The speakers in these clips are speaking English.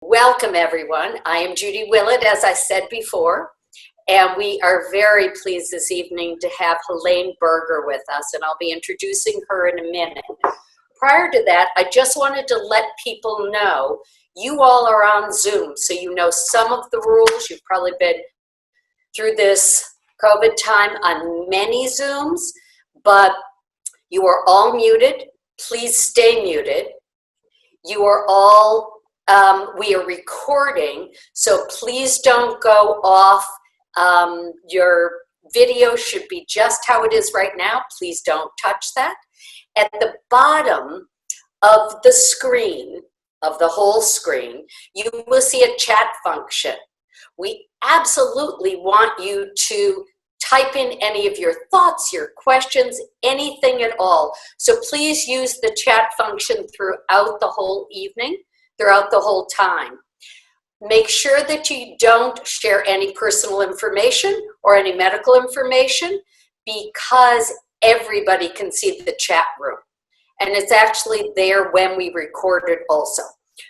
Welcome, everyone. I am Judy Willett, as I said before, and we are very pleased this evening to have Helene Berger with us, and I'll be introducing her in a minute. Prior to that, I just wanted to let people know you all are on Zoom, so you know some of the rules. You've probably been through this COVID time on many Zooms, but you are all muted. Please stay muted. You are all we are recording, so please don't go off. Your video should be just how it is right now. Please don't touch that. At the bottom of the screen, of the whole screen, you will see a chat function. We absolutely want you to type in any of your thoughts, your questions, anything at all. So please use the chat function throughout the whole evening, throughout the whole time. Make sure that you don't share any personal information or any medical information, because everybody can see the chat room. And it's actually there when we record it also.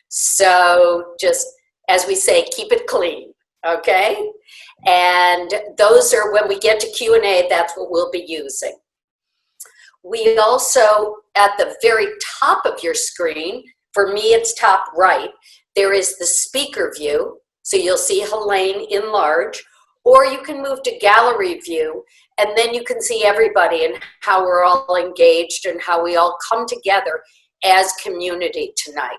So just, as we say, keep it clean, okay? And those are, when we get to Q&A, that's what we'll be using. We also, at the very top of your screen, for me it's top right, there is the speaker view, so you'll see Helene in large, or you can move to gallery view, and then you can see everybody and how we're all engaged and how we all come together as community tonight.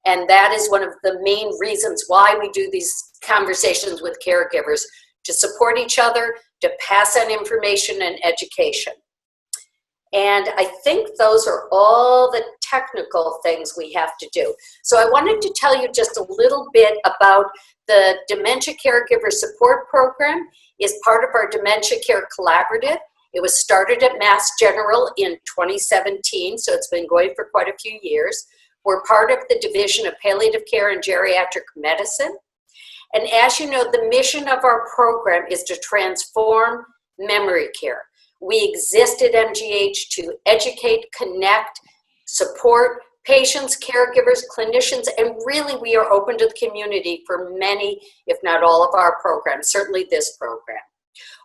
And that is one of the main reasons why we do these conversations with caregivers, to support each other, to pass on information and education. And I think those are all the technical things we have to do. So I wanted to tell you just a little bit about the Dementia Caregiver Support Program. Is part of our Dementia Care Collaborative. It was started at Mass General in 2017, so it's been going for quite a few years. We're part of the Division of Palliative Care and Geriatric Medicine. And as you know, the mission of our program is to transform memory care. We exist at MGH to educate, connect, support patients, caregivers, clinicians, and really we are open to the community for many, if not all of our programs, certainly this program.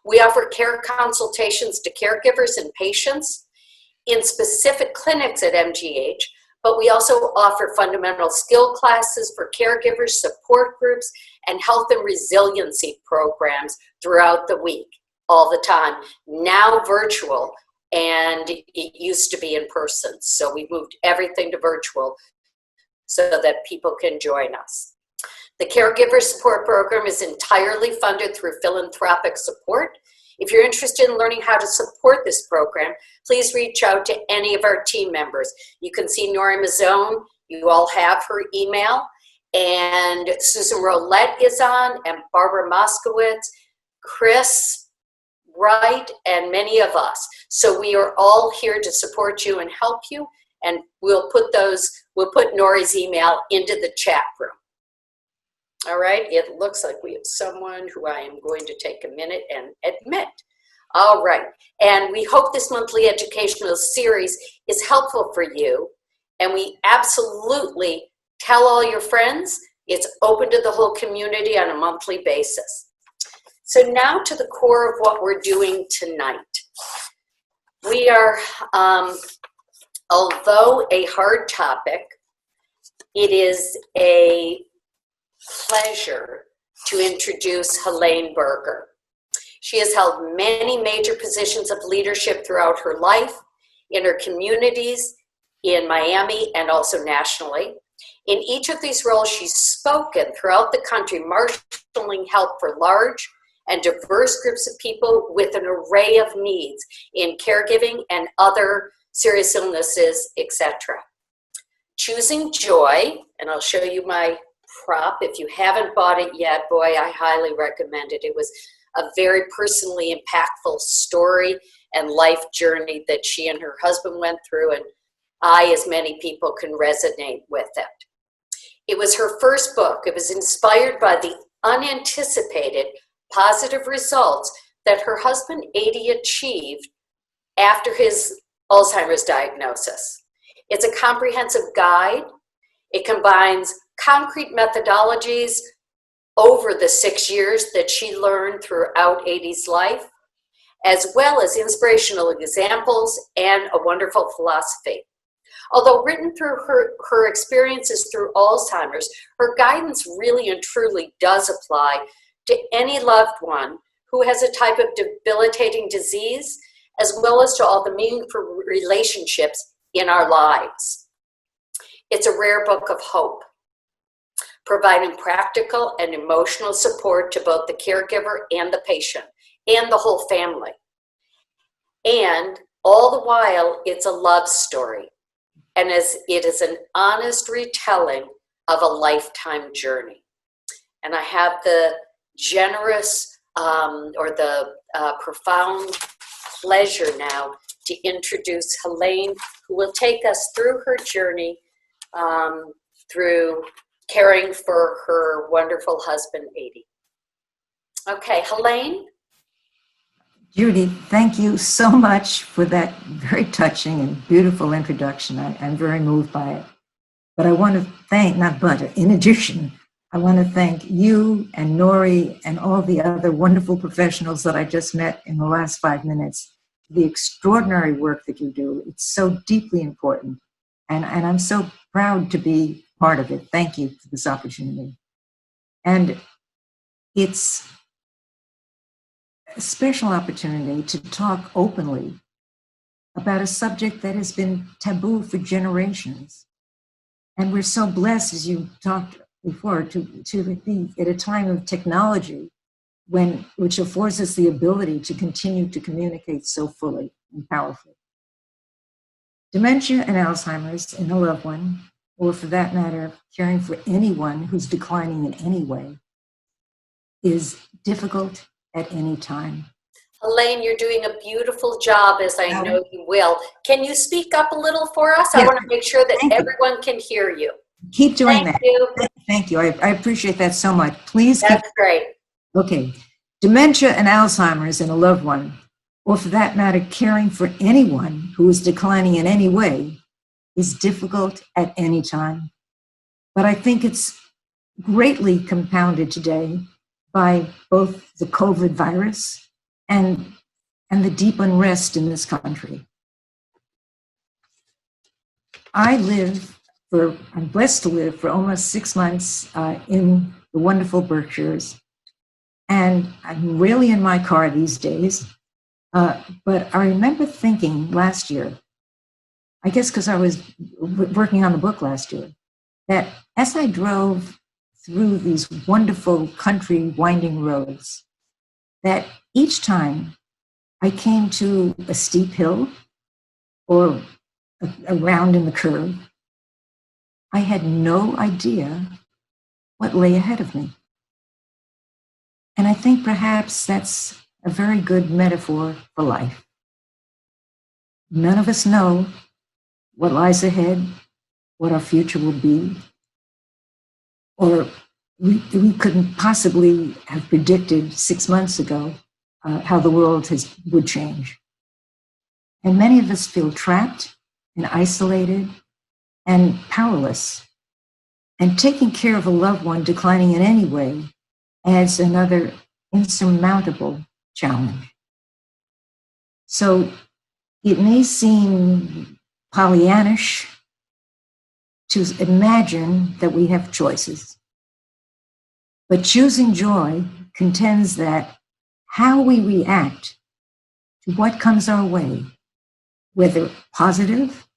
We offer care consultations to caregivers and patients in specific clinics at MGH, but we also offer fundamental skill classes for caregivers, support groups, and health and resiliency programs throughout the week, all the time. Now virtual, and it used to be in person. So we moved everything to virtual so that people can join us. The Caregiver Support Program is entirely funded through philanthropic support. If you're interested in learning how to support this program, please reach out to any of our team members. You can see Nori Mazzone, you all have her email, and Susan Roulette is on, and Barbara Moskowitz, Chris Wright, and many of us. So we are all here to support you and help you, and we'll put Nori's email into the chat room. All right, it looks like we have someone who I am going to take a minute and admit. All right, and we hope this monthly educational series is helpful for you, and we absolutely tell all your friends. It's open to the whole community on a monthly basis. So now to the core of what we're doing tonight. We are, although a hard topic, it is a pleasure to introduce Helene Berger. She has held many major positions of leadership throughout her life, in her communities, in Miami, and also nationally. In each of these roles, she's spoken throughout the country, marshaling help for large and diverse groups of people with an array of needs in caregiving and other serious illnesses, etc. Choosing Joy, and I'll show you my prop. If you haven't bought it yet, boy, I highly recommend it. It was a very personally impactful story and life journey that she and her husband went through, and I, as many people, can resonate with it. It was her first book. It was inspired by the unanticipated positive results that her husband 80 achieved after his Alzheimer's diagnosis. It's a comprehensive guide. It combines concrete methodologies over the 6 years that she learned throughout 80's life, as well as inspirational examples and a wonderful philosophy. Although written through her experiences through Alzheimer's, her guidance really and truly does apply to any loved one who has a type of debilitating disease, as well as to all the meaningful relationships in our lives. It's a rare book of hope, providing practical and emotional support to both the caregiver and the patient and the whole family. And all the while, it's a love story. And it is an honest retelling of a lifetime journey. And I have the generous profound pleasure now to introduce Helene, who will take us through her journey through caring for her wonderful husband, 80. Okay, Helene. Judy, thank you so much for that very touching and beautiful introduction. I'm very moved by it. But I want to thank, in addition, I want to thank you and Nori and all the other wonderful professionals that I just met in the last 5 minutes. The extraordinary work that you do, it's so deeply important. And I'm so proud to be part of it. Thank you for this opportunity. And it's a special opportunity to talk openly about a subject that has been taboo for generations. And we're so blessed, as you talked before, to be at a time of technology which affords us the ability to continue to communicate so fully and powerfully. Dementia and Alzheimer's in a loved one, or for that matter, caring for anyone who's declining in any way, is difficult at any time. Helene, you're doing a beautiful job, as I know you will. Can you speak up a little for us? Yes. I want to make sure that everyone can hear you. Keep doing that. Thank you. Thank you. I appreciate that so much. Please. That's great. Okay. Dementia and Alzheimer's in a loved one, or for that matter, caring for anyone who is declining in any way, is difficult at any time. But I think it's greatly compounded today by both the COVID virus and the deep unrest in this country. I'm blessed to live for almost 6 months in the wonderful Berkshires. And I'm rarely in my car these days. But I remember thinking last year, I guess because I was working on the book last year, that as I drove through these wonderful country winding roads, that each time I came to a steep hill or a round in the curve, I had no idea what lay ahead of me. And I think perhaps that's a very good metaphor for life. None of us know what lies ahead, what our future will be, or we couldn't possibly have predicted 6 months ago how the world would change. And many of us feel trapped and isolated and powerless. And taking care of a loved one declining in any way adds another insurmountable challenge. So it may seem Pollyannish to imagine that we have choices, but choosing joy contends that how we react to what comes our way, whether positive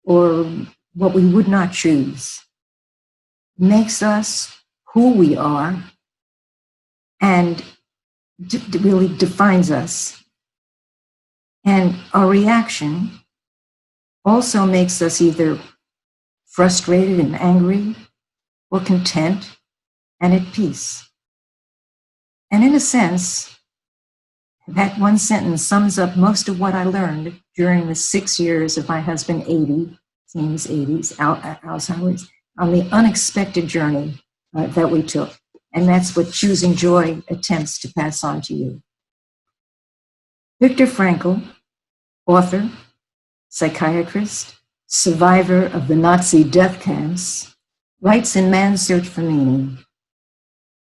or what we would not choose, makes us who we are and really defines us. And our reaction also makes us either frustrated and angry or content and at peace. And in a sense, that one sentence sums up most of what I learned during the 6 years of my husband, 80, seems 80s, Alzheimer's, on the unexpected journey that we took. And that's what Choosing Joy attempts to pass on to you. Viktor Frankl, author, psychiatrist, survivor of the Nazi death camps, writes in Man's Search for Meaning,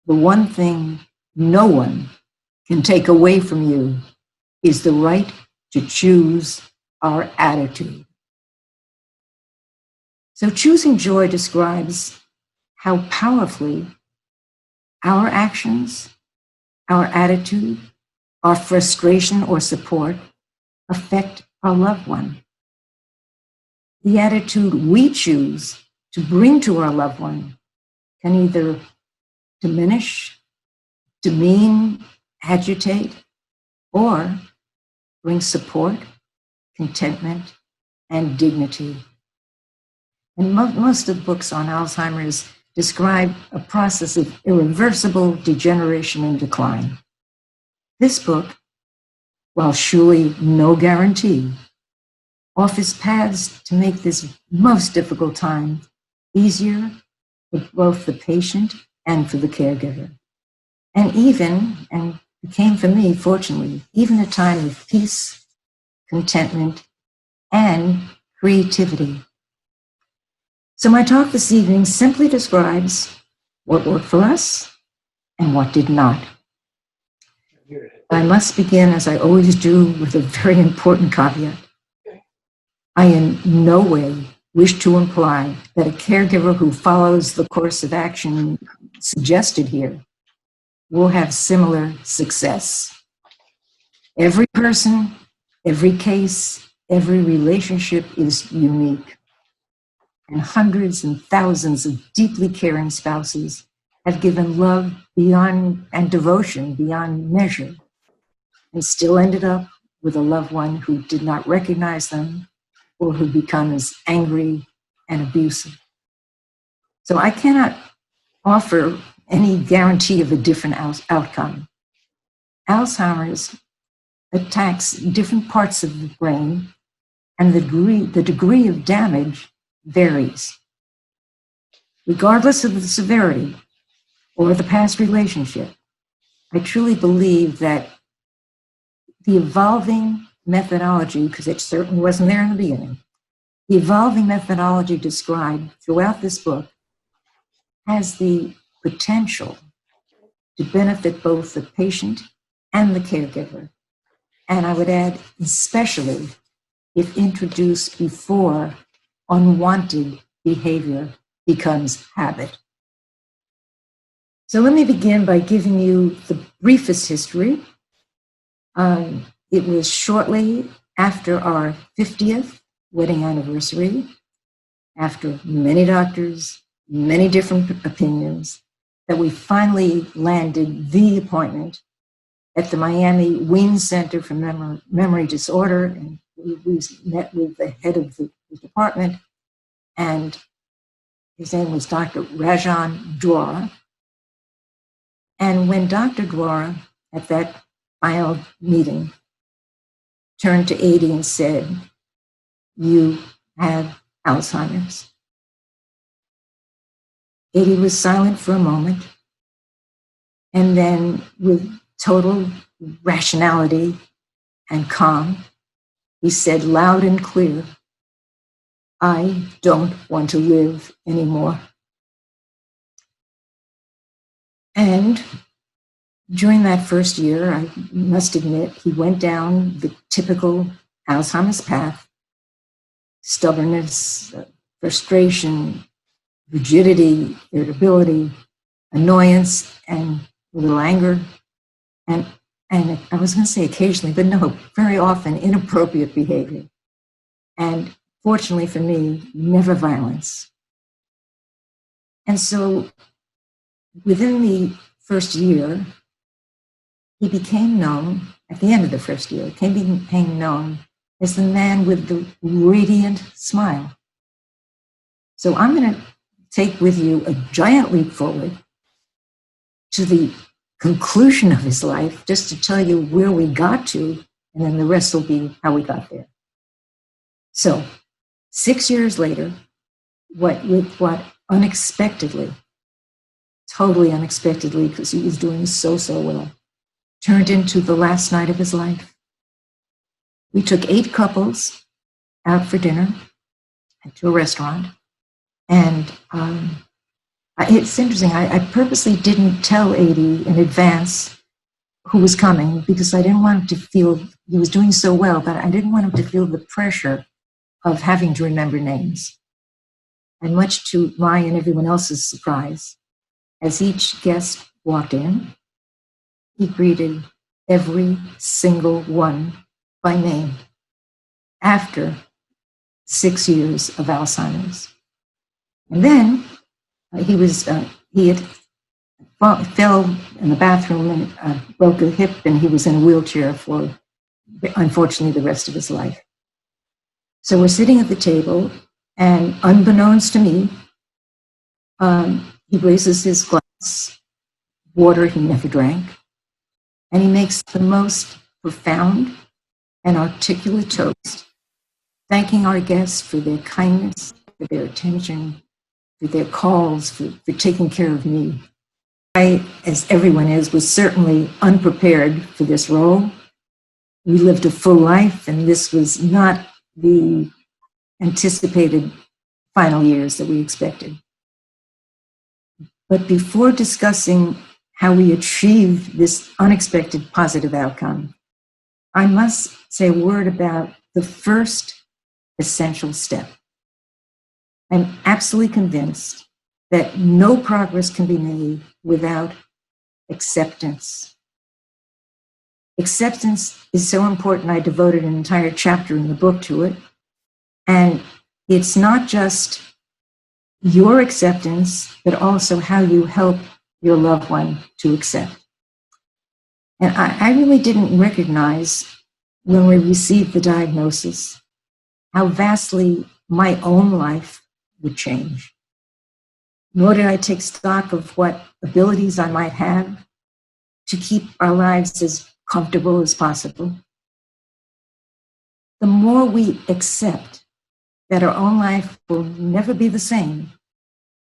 the one thing no one can take away from you is the right to choose our attitude. So choosing joy describes how powerfully our actions, our attitude, our frustration or support affect our loved one. The attitude we choose to bring to our loved one can either diminish, demean, agitate, or bring support, contentment, and dignity. And most of the books on Alzheimer's describe a process of irreversible degeneration and decline. This book, while surely no guarantee, offers paths to make this most difficult time easier for both the patient and for the caregiver. And it became for me, fortunately, even a time of peace, contentment, and creativity. So my talk this evening simply describes what worked for us and what did not. I must begin, as I always do, with a very important caveat. I in no way wish to imply that a caregiver who follows the course of action suggested here will have similar success. Every person, every case, every relationship is unique. And hundreds and thousands of deeply caring spouses have given love beyond and devotion beyond measure and still ended up with a loved one who did not recognize them or who becomes angry and abusive. So I cannot offer any guarantee of a different outcome. Alzheimer's attacks different parts of the brain, and the degree of damage varies. Regardless of the severity or the past relationship, I truly believe that the evolving methodology, because it certainly wasn't there in the beginning, the evolving methodology described throughout this book has the potential to benefit both the patient and the caregiver. And I would add, especially if introduced before unwanted behavior becomes habit. So let me begin by giving you the briefest history. It was shortly after our 50th wedding anniversary, after many doctors, many different opinions, that we finally landed the appointment at the Miami Wean Center for Memory Disorder. And we met with the head of the department, and his name was Dr. Rajan Dwara. And when Dr. Dwara, at that final meeting, turned to Adi and said, "You have Alzheimer's." Adi was silent for a moment, and then with total rationality and calm, he said loud and clear, "I don't want to live anymore." And during that first year, I must admit, he went down the typical Alzheimer's path: stubbornness, frustration, rigidity, irritability, annoyance, and a little anger. And I was going to say occasionally, but no, very often inappropriate behavior. And fortunately for me, never violence. And so within the first year, he became known, at the end of the first year, he became known as the man with the radiant smile. So I'm going to take with you a giant leap forward to the conclusion of his life, just to tell you where we got to, and then the rest will be how we got there. So 6 years later, what unexpectedly, totally unexpectedly, because he was doing so well, turned into the last night of his life. We took 8 couples out for dinner to a restaurant, and It's interesting. I purposely didn't tell Adi in advance who was coming because I didn't want him to feel, he was doing so well, but I didn't want him to feel the pressure of having to remember names. And much to my and everyone else's surprise, as each guest walked in, he greeted every single one by name after 6 years of Alzheimer's. And then he had fell in the bathroom and broke a hip, and he was in a wheelchair for, unfortunately, the rest of his life. So we're sitting at the table, and unbeknownst to me, he raises his glass, water he never drank, and he makes the most profound and articulate toast, thanking our guests for their kindness, for their attention, for their calls, for taking care of me. I, as everyone is, was certainly unprepared for this role. We lived a full life, and this was not the anticipated final years that we expected. But before discussing how we achieved this unexpected positive outcome, I must say a word about the first essential step. I'm absolutely convinced that no progress can be made without acceptance. Acceptance is so important. I devoted an entire chapter in the book to it. And it's not just your acceptance, but also how you help your loved one to accept. And I really didn't recognize when we received the diagnosis how vastly my own life would change. Nor did I take stock of what abilities I might have to keep our lives as comfortable as possible. The more we accept that our own life will never be the same,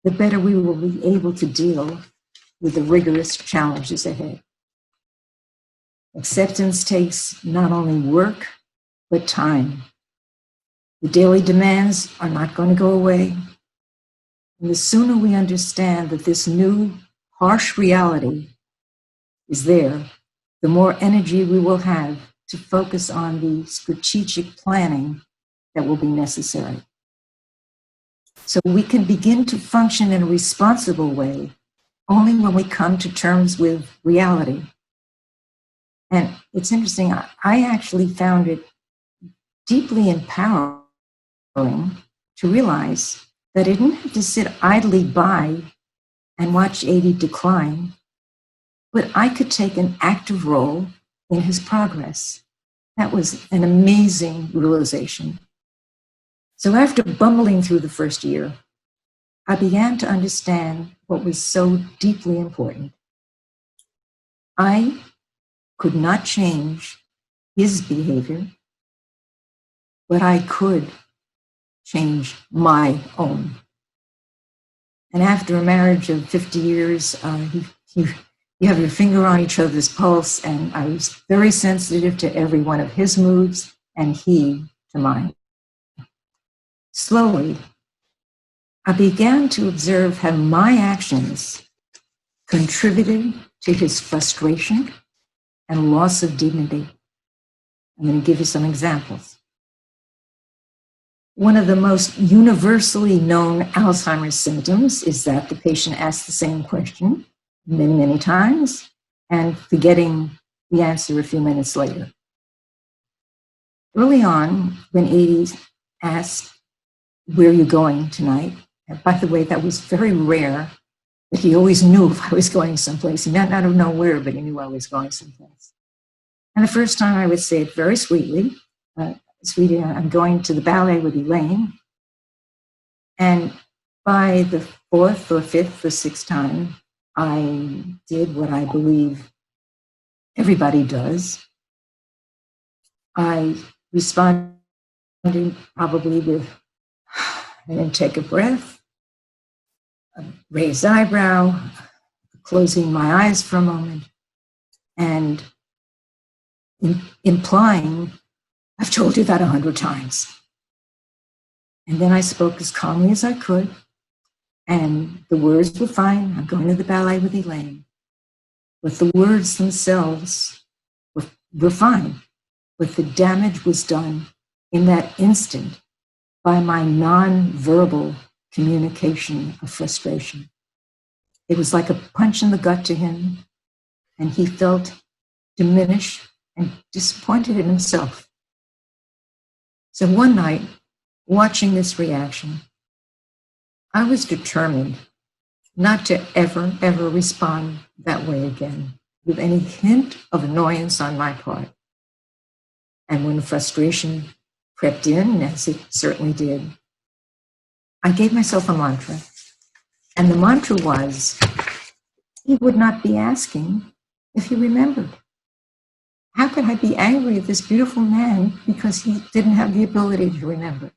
the better we will be able to deal with the rigorous challenges ahead. Acceptance takes not only work, but time. The daily demands are not going to go away. And the sooner we understand that this new, harsh reality is there, the more energy we will have to focus on the strategic planning that will be necessary. So we can begin to function in a responsible way only when we come to terms with reality. And it's interesting, I actually found it deeply empowering to realize that I didn't have to sit idly by and watch Adi decline, but I could take an active role in his progress. That was an amazing realization. So after bumbling through the first year, I began to understand what was so deeply important. I could not change his behavior, but I could change my own. And after a marriage of 50 years, you have your finger on each other's pulse, and I was very sensitive to every one of his moods, and he to mine. Slowly, I began to observe how my actions contributed to his frustration and loss of dignity. I'm going to give you some examples. One of the most universally known Alzheimer's symptoms is that the patient asks the same question many, many times and forgetting the answer a few minutes later. Early on, when Adi asked, "Where are you going tonight?" And by the way, that was very rare, but he always knew if I was going someplace. He might not have known where, but he knew I was going someplace. And the first time I would say it very sweetly, "Sweetie, I'm going to the ballet with Elaine." And by the fourth or fifth or sixth time, I did what I believe everybody does. I responded probably with an intake of breath, a raised eyebrow, closing my eyes for a moment, and implying, "I've told you that 100 times. And then I spoke as calmly as I could And the words were fine. I'm going to the ballet with Elaine. But the words themselves were fine. But the damage was done in that instant by my non-verbal communication of frustration. It was like a punch in the gut to him, and he felt diminished and disappointed in himself. So one night, watching this reaction, I was determined not to ever respond that way again with any hint of annoyance on my part. And when frustration crept in, as it certainly did, I gave myself a mantra. And the mantra was, he would not be asking if he remembered. How could I be angry at this beautiful man because he didn't have the ability to remember?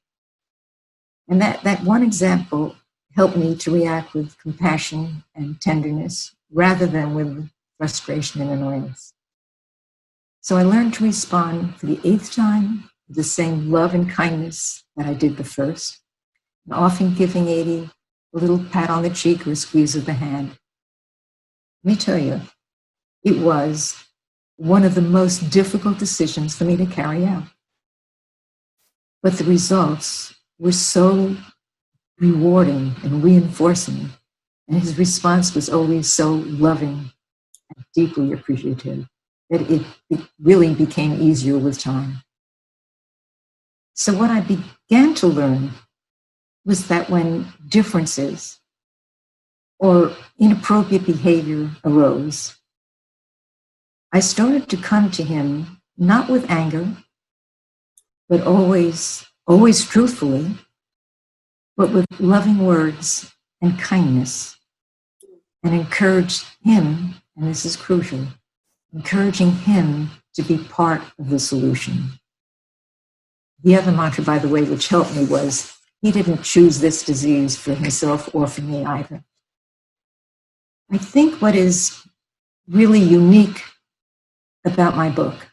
And that one example helped me to react with compassion and tenderness rather than with frustration and annoyance. So I learned to respond for the 8th time with the same love and kindness that I did the first, and often giving Edie a little pat on the cheek or a squeeze of the hand. Let me tell you, it was one of the most difficult decisions for me to carry out. But the results were so rewarding and reinforcing, and his response was always so loving and deeply appreciative that it really became easier with time. So what I began to learn was that when differences or inappropriate behavior arose, I started to come to him not with anger, but always truthfully, but with loving words and kindness, and encouraged him, and this is crucial, encouraging him to be part of the solution. The other mantra, by the way, which helped me was, he didn't choose this disease for himself or for me either. I think what is really unique about my book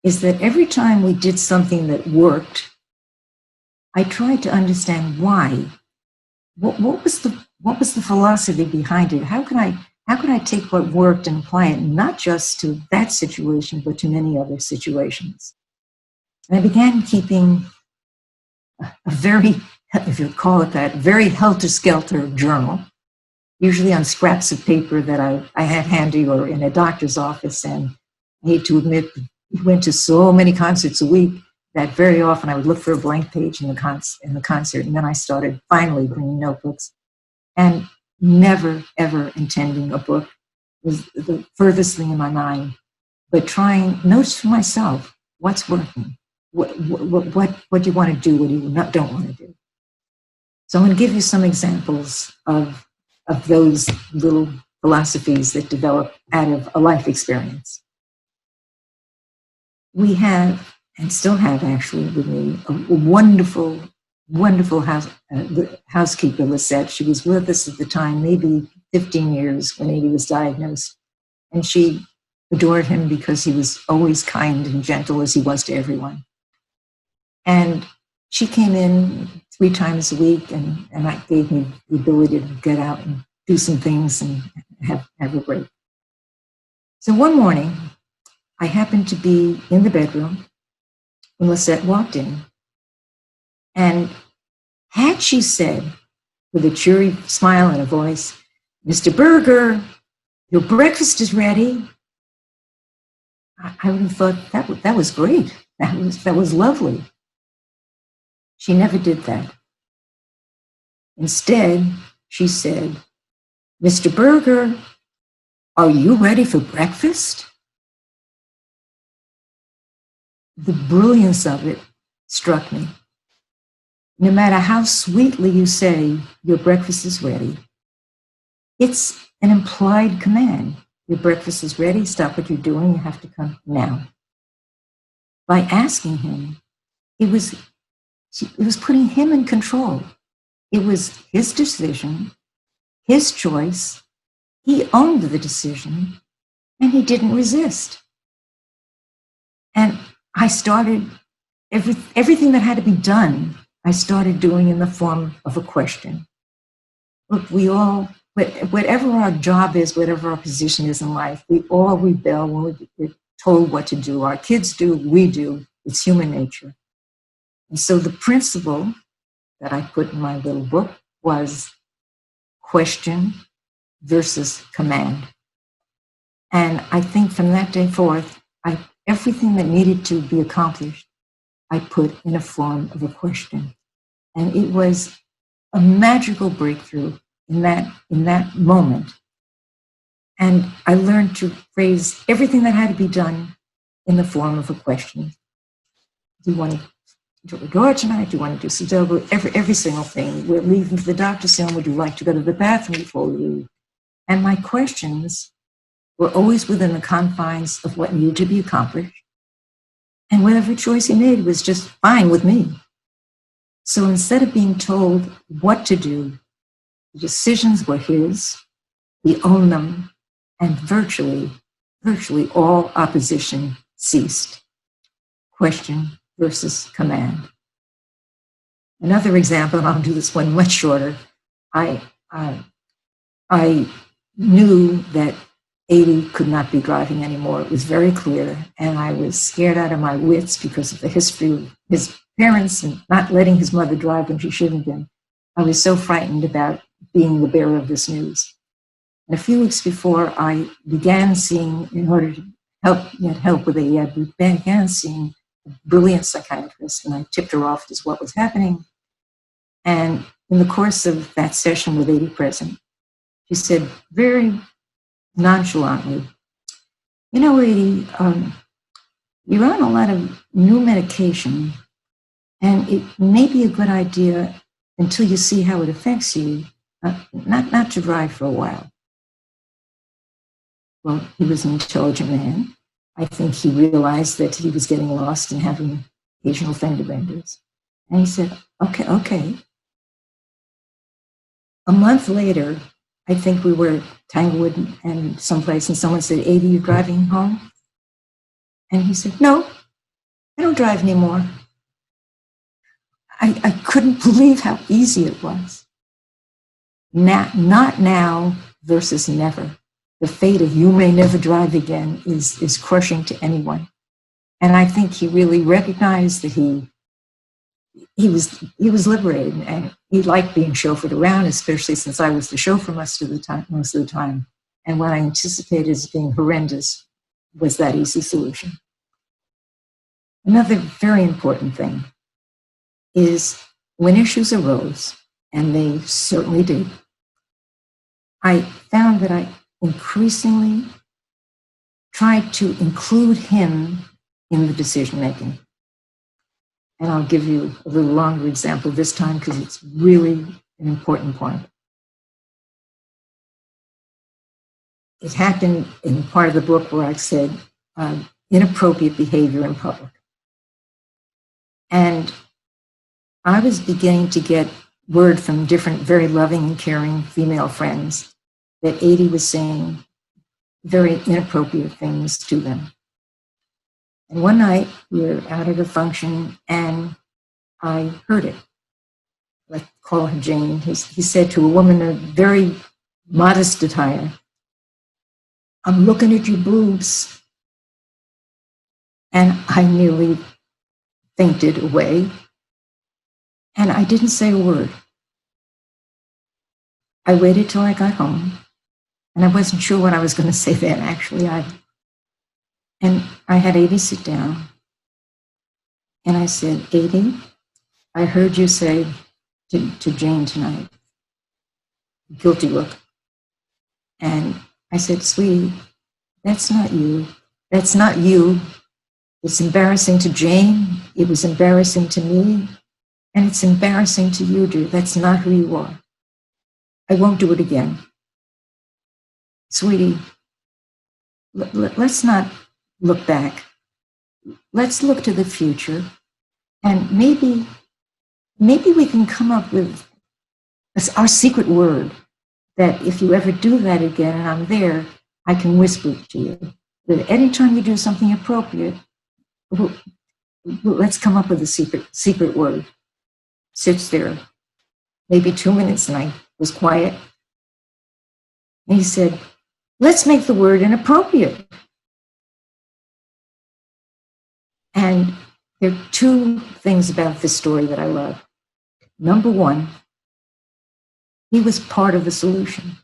is that every time we did something that worked, I tried to understand why. What was the philosophy behind it? How could I take what worked and apply it not just to that situation, but to many other situations? And I began keeping a very, if you call it that, very helter-skelter journal, usually on scraps of paper that I had handy or in a doctor's office. And I hate to admit, we went to so many concerts a week that very often I would look for a blank page in the concert. And then I started finally bringing notebooks, and never, ever intending a book was the furthest thing in my mind, but trying notes for myself, what's working? What do you want to do? What do you don't want to do? So I'm going to give you some examples of those little philosophies that develop out of a life experience. We have, and still have actually with me, a wonderful housekeeper, Lisette. She was with us at the time, maybe 15 years when Edie was diagnosed. And she adored him because he was always kind and gentle as he was to everyone. And she came in 3 times a week, and that gave me the ability to get out and do some things and have a break. So one morning, I happened to be in the bedroom when Lisette walked in. And had she said, with a cheery smile and a voice, "Mr. Berger, your breakfast is ready," I would have thought that was great. That was lovely. She never did that. Instead, she said, "Mr. Berger, are you ready for breakfast?" The brilliance of it struck me. No matter how sweetly you say your breakfast is ready, it's an implied command. Your breakfast is ready, stop what you're doing, you have to come now. By asking him, it was putting him in control. It was his decision, his choice. He owned the decision, and he didn't resist. And I started, everything that had to be done, I started doing in the form of a question. look, we all, whatever our job is, whatever our position is in life, we all rebel when we're told what to do. Our kids do, we do. It's human nature. And so the principle that I put in my little book was question versus command. And I think from that day forth, everything that needed to be accomplished, I put in a form of a question. And it was a magical breakthrough in that moment. And I learned to phrase everything that had to be done in the form of a question. Do you want to do a door tonight? Do you want to do Sudoku? Every single thing. We're leaving for the doctor soon. Would you like to go to the bathroom before we leave? And my questions were always within the confines of what needed to be accomplished. And whatever choice he made was just fine with me. So instead of being told what to do, the decisions were his, he owned them, and virtually all opposition ceased. Question versus command. Another example, and I'll do this one much shorter. I knew that 80 could not be driving anymore. It was very clear, and I was scared out of my wits because of the history of his parents and not letting his mother drive when she shouldn't have been. I was so frightened about being the bearer of this news. And a few weeks before I began seeing, in order to get help with AE, I began seeing a brilliant psychiatrist, and I tipped her off as what was happening. And in the course of that session with 80 present, she said very nonchalantly, you know, 80, you're on a lot of new medication, and it may be a good idea until you see how it affects you, not to drive for a while. Well, he was an intelligent man. I think he realized that he was getting lost and having occasional fender benders. And he said, okay. A month later, I think we were at Tanglewood and someplace, and someone said, 80, you're driving home? And he said, no, I don't drive anymore. I couldn't believe how easy it was. Not now versus never. The fate of you may never drive again is crushing to anyone. And I think he really recognized that he was liberated, and he liked being chauffeured around, especially since I was the chauffeur most of the time. And what I anticipated as being horrendous was that easy solution. Another very important thing is when issues arose, and they certainly did, I found that I increasingly tried to include him in the decision making. And I'll give you a little longer example this time because it's really an important point. It happened in part of the book where I said inappropriate behavior in public. And I was beginning to get word from different very loving and caring female friends that 80 was saying very inappropriate things to them. And one night we were out at a function and I heard it. Let's call her Jane. He said to a woman in very modest attire, I'm looking at your boobs. And I nearly fainted away. And I didn't say a word. I waited till I got home. And I wasn't sure what I was going to say then, actually. And I had 80 sit down. And I said, 80, I heard you say to Jane tonight, guilty look. And I said, sweetie, that's not you. That's not you. It's embarrassing to Jane. It was embarrassing to me. And it's embarrassing to you, dear. That's not who you are. I won't do it again. Sweetie, let's not look back. Let's look to the future. And maybe we can come up with our secret word that if you ever do that again and I'm there, I can whisper it to you. That anytime you do something appropriate, let's come up with a secret word. Sits there, maybe 2 minutes, and I was quiet. And he said, let's make the word inappropriate. And there are two things about this story that I love. Number one, he was part of the solution.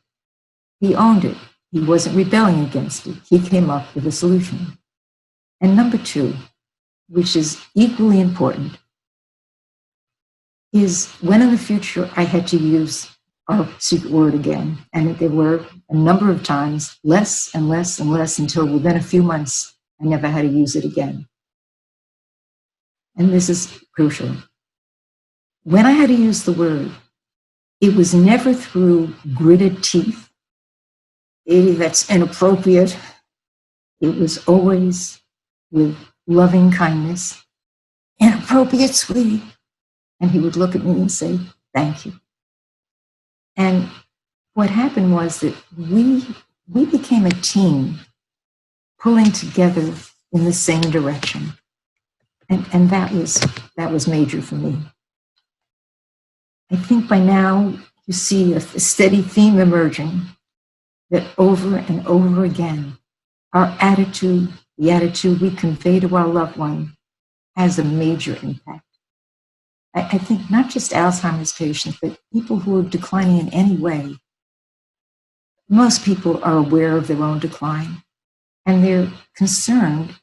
He owned it. He wasn't rebelling against it. He came up with a solution. And number two, which is equally important, is when in the future I had to use our secret word again, and there were a number of times, less and less and less, until within a few months, I never had to use it again. And this is crucial. When I had to use the word, it was never through gritted teeth. That's inappropriate. It was always with loving kindness. Inappropriate, sweetie. And he would look at me and say, thank you. And what happened was that we became a team pulling together in the same direction. And that was major for me. I think by now you see a steady theme emerging that over and over again, our attitude, the attitude we convey to our loved one, has a major impact. I think not just Alzheimer's patients, but people who are declining in any way. Most people are aware of their own decline, and they're concerned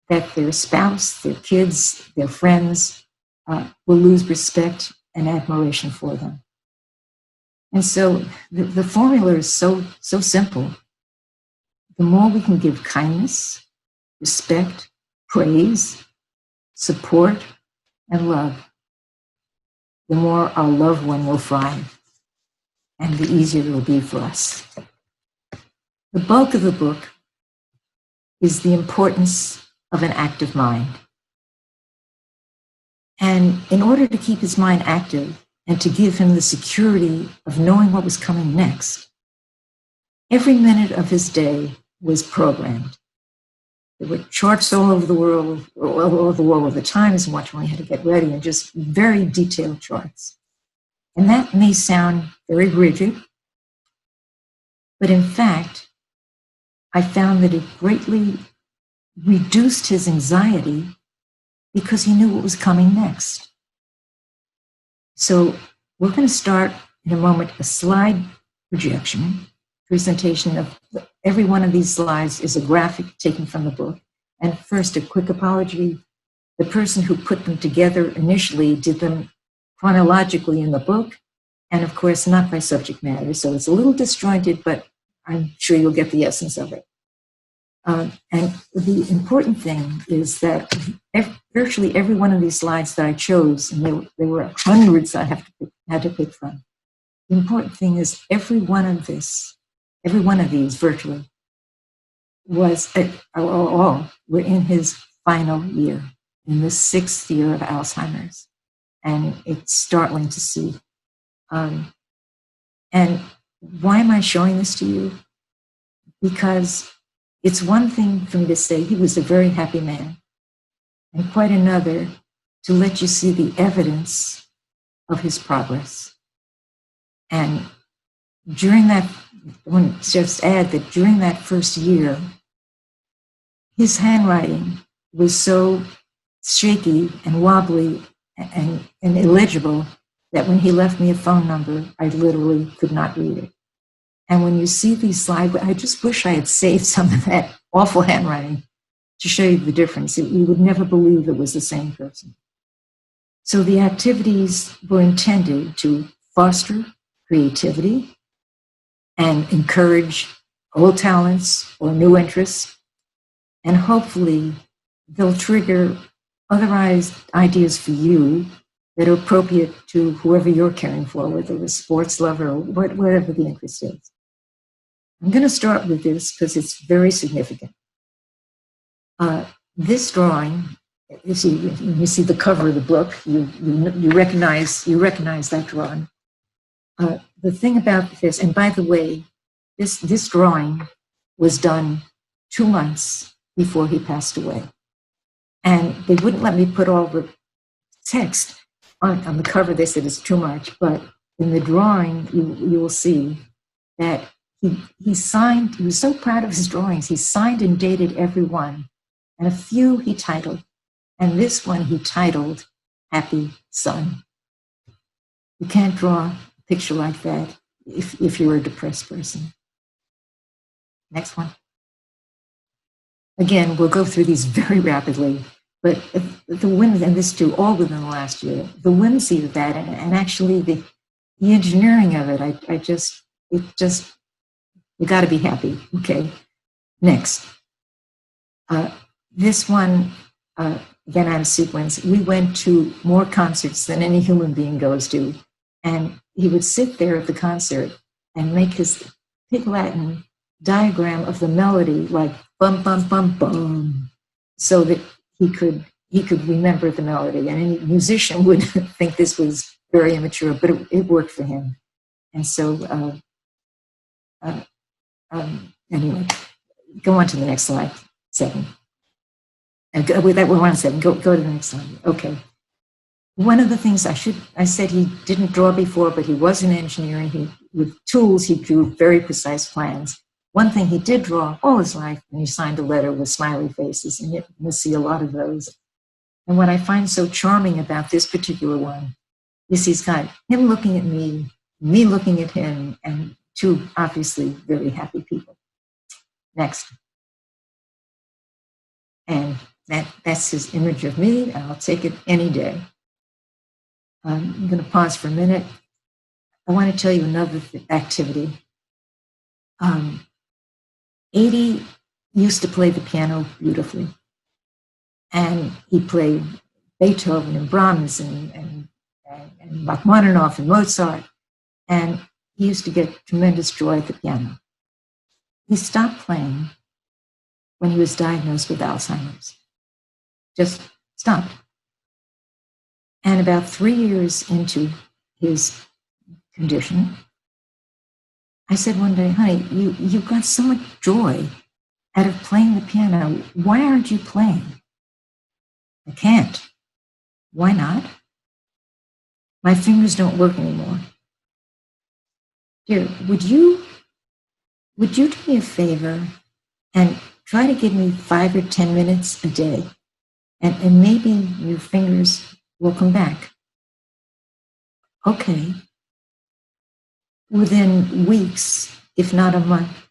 that their spouse, their kids, their friends will lose respect and admiration for them. And so the formula is so simple. The more we can give kindness, respect, praise, support, and love, the more our loved one will thrive, and the easier it will be for us. The bulk of the book is the importance of an active mind. And in order to keep his mind active and to give him the security of knowing what was coming next, every minute of his day was programmed. There were charts all over the world, of the times and what when we had to get ready, and just very detailed charts. And that may sound very rigid, but in fact, I found that it greatly reduced his anxiety because he knew what was coming next. So we're going to start in a moment a slide presentation of every one of these slides is a graphic taken from the book. And first, a quick apology. The person who put them together initially did them chronologically in the book, and of course, not by subject matter. So it's a little disjointed, but I'm sure you'll get the essence of it. And the important thing is that virtually every one of these slides that I chose, and there were hundreds I had to pick from, the important thing is every one of these virtually were in his final year, in the 6th year of Alzheimer's. And it's startling to see. And why am I showing this to you? Because it's one thing for me to say he was a very happy man, and quite another to let you see the evidence of his progress. And during that, I want to just add that during that first year, his handwriting was so shaky and wobbly and illegible that when he left me a phone number, I literally could not read it. And when you see these slides, I just wish I had saved some of that awful handwriting to show you the difference. You would never believe it was the same person. So the activities were intended to foster creativity and encourage old talents or new interests. And hopefully they'll trigger other ideas for you that are appropriate to whoever you're caring for, whether a sports lover or whatever the interest is. I'm going to start with this because it's very significant. This drawing, you see the cover of the book, you recognize that drawing. The thing about this, and by the way, this drawing was done 2 months before he passed away. And they wouldn't let me put all the text on the cover. They said it's too much, but in the drawing, you will see that he signed, he was so proud of his drawings, he signed and dated every one. And a few he titled. And this one he titled Happy Son. You can't draw a picture like that if you're a depressed person. Next one. Again, we'll go through these very rapidly, but the whimsy, and this too, all within the last year, the whimsy of that, and actually the engineering of it, you got to be happy. Okay. Next. This one, again, out of sequence, we went to more concerts than any human being goes to. And he would sit there at the concert and make his Pig Latin diagram of the melody like bum, bum, bum, bum, so that he could remember the melody. And any musician would think this was very immature, but it worked for him. And so, anyway, go on to the next slide, 7. And with that, we're on 7. Go to the next slide. Okay. One of the things I said he didn't draw before, but he was an engineer, and with tools, he drew very precise plans. One thing he did draw all his life, and he signed a letter with smiley faces, and you'll see a lot of those. And what I find so charming about this particular one is he's got him looking at me looking at him, and two obviously very happy people. Next. And that's his image of me, and I'll take it any day. I'm going to pause for a minute. I want to tell you another activity. 80 used to play the piano beautifully. And he played Beethoven and Brahms and Rachmaninoff and Mozart. And he used to get tremendous joy at the piano. He stopped playing when he was diagnosed with Alzheimer's. Just stopped. And about 3 years into his condition, I said one day, honey, you got so much joy out of playing the piano. Why aren't you playing? I can't. Why not? My fingers don't work anymore. Dear, would you do me a favor and try to give me 5 or 10 minutes a day, and maybe your fingers will come back? Okay. Within weeks, if not a month,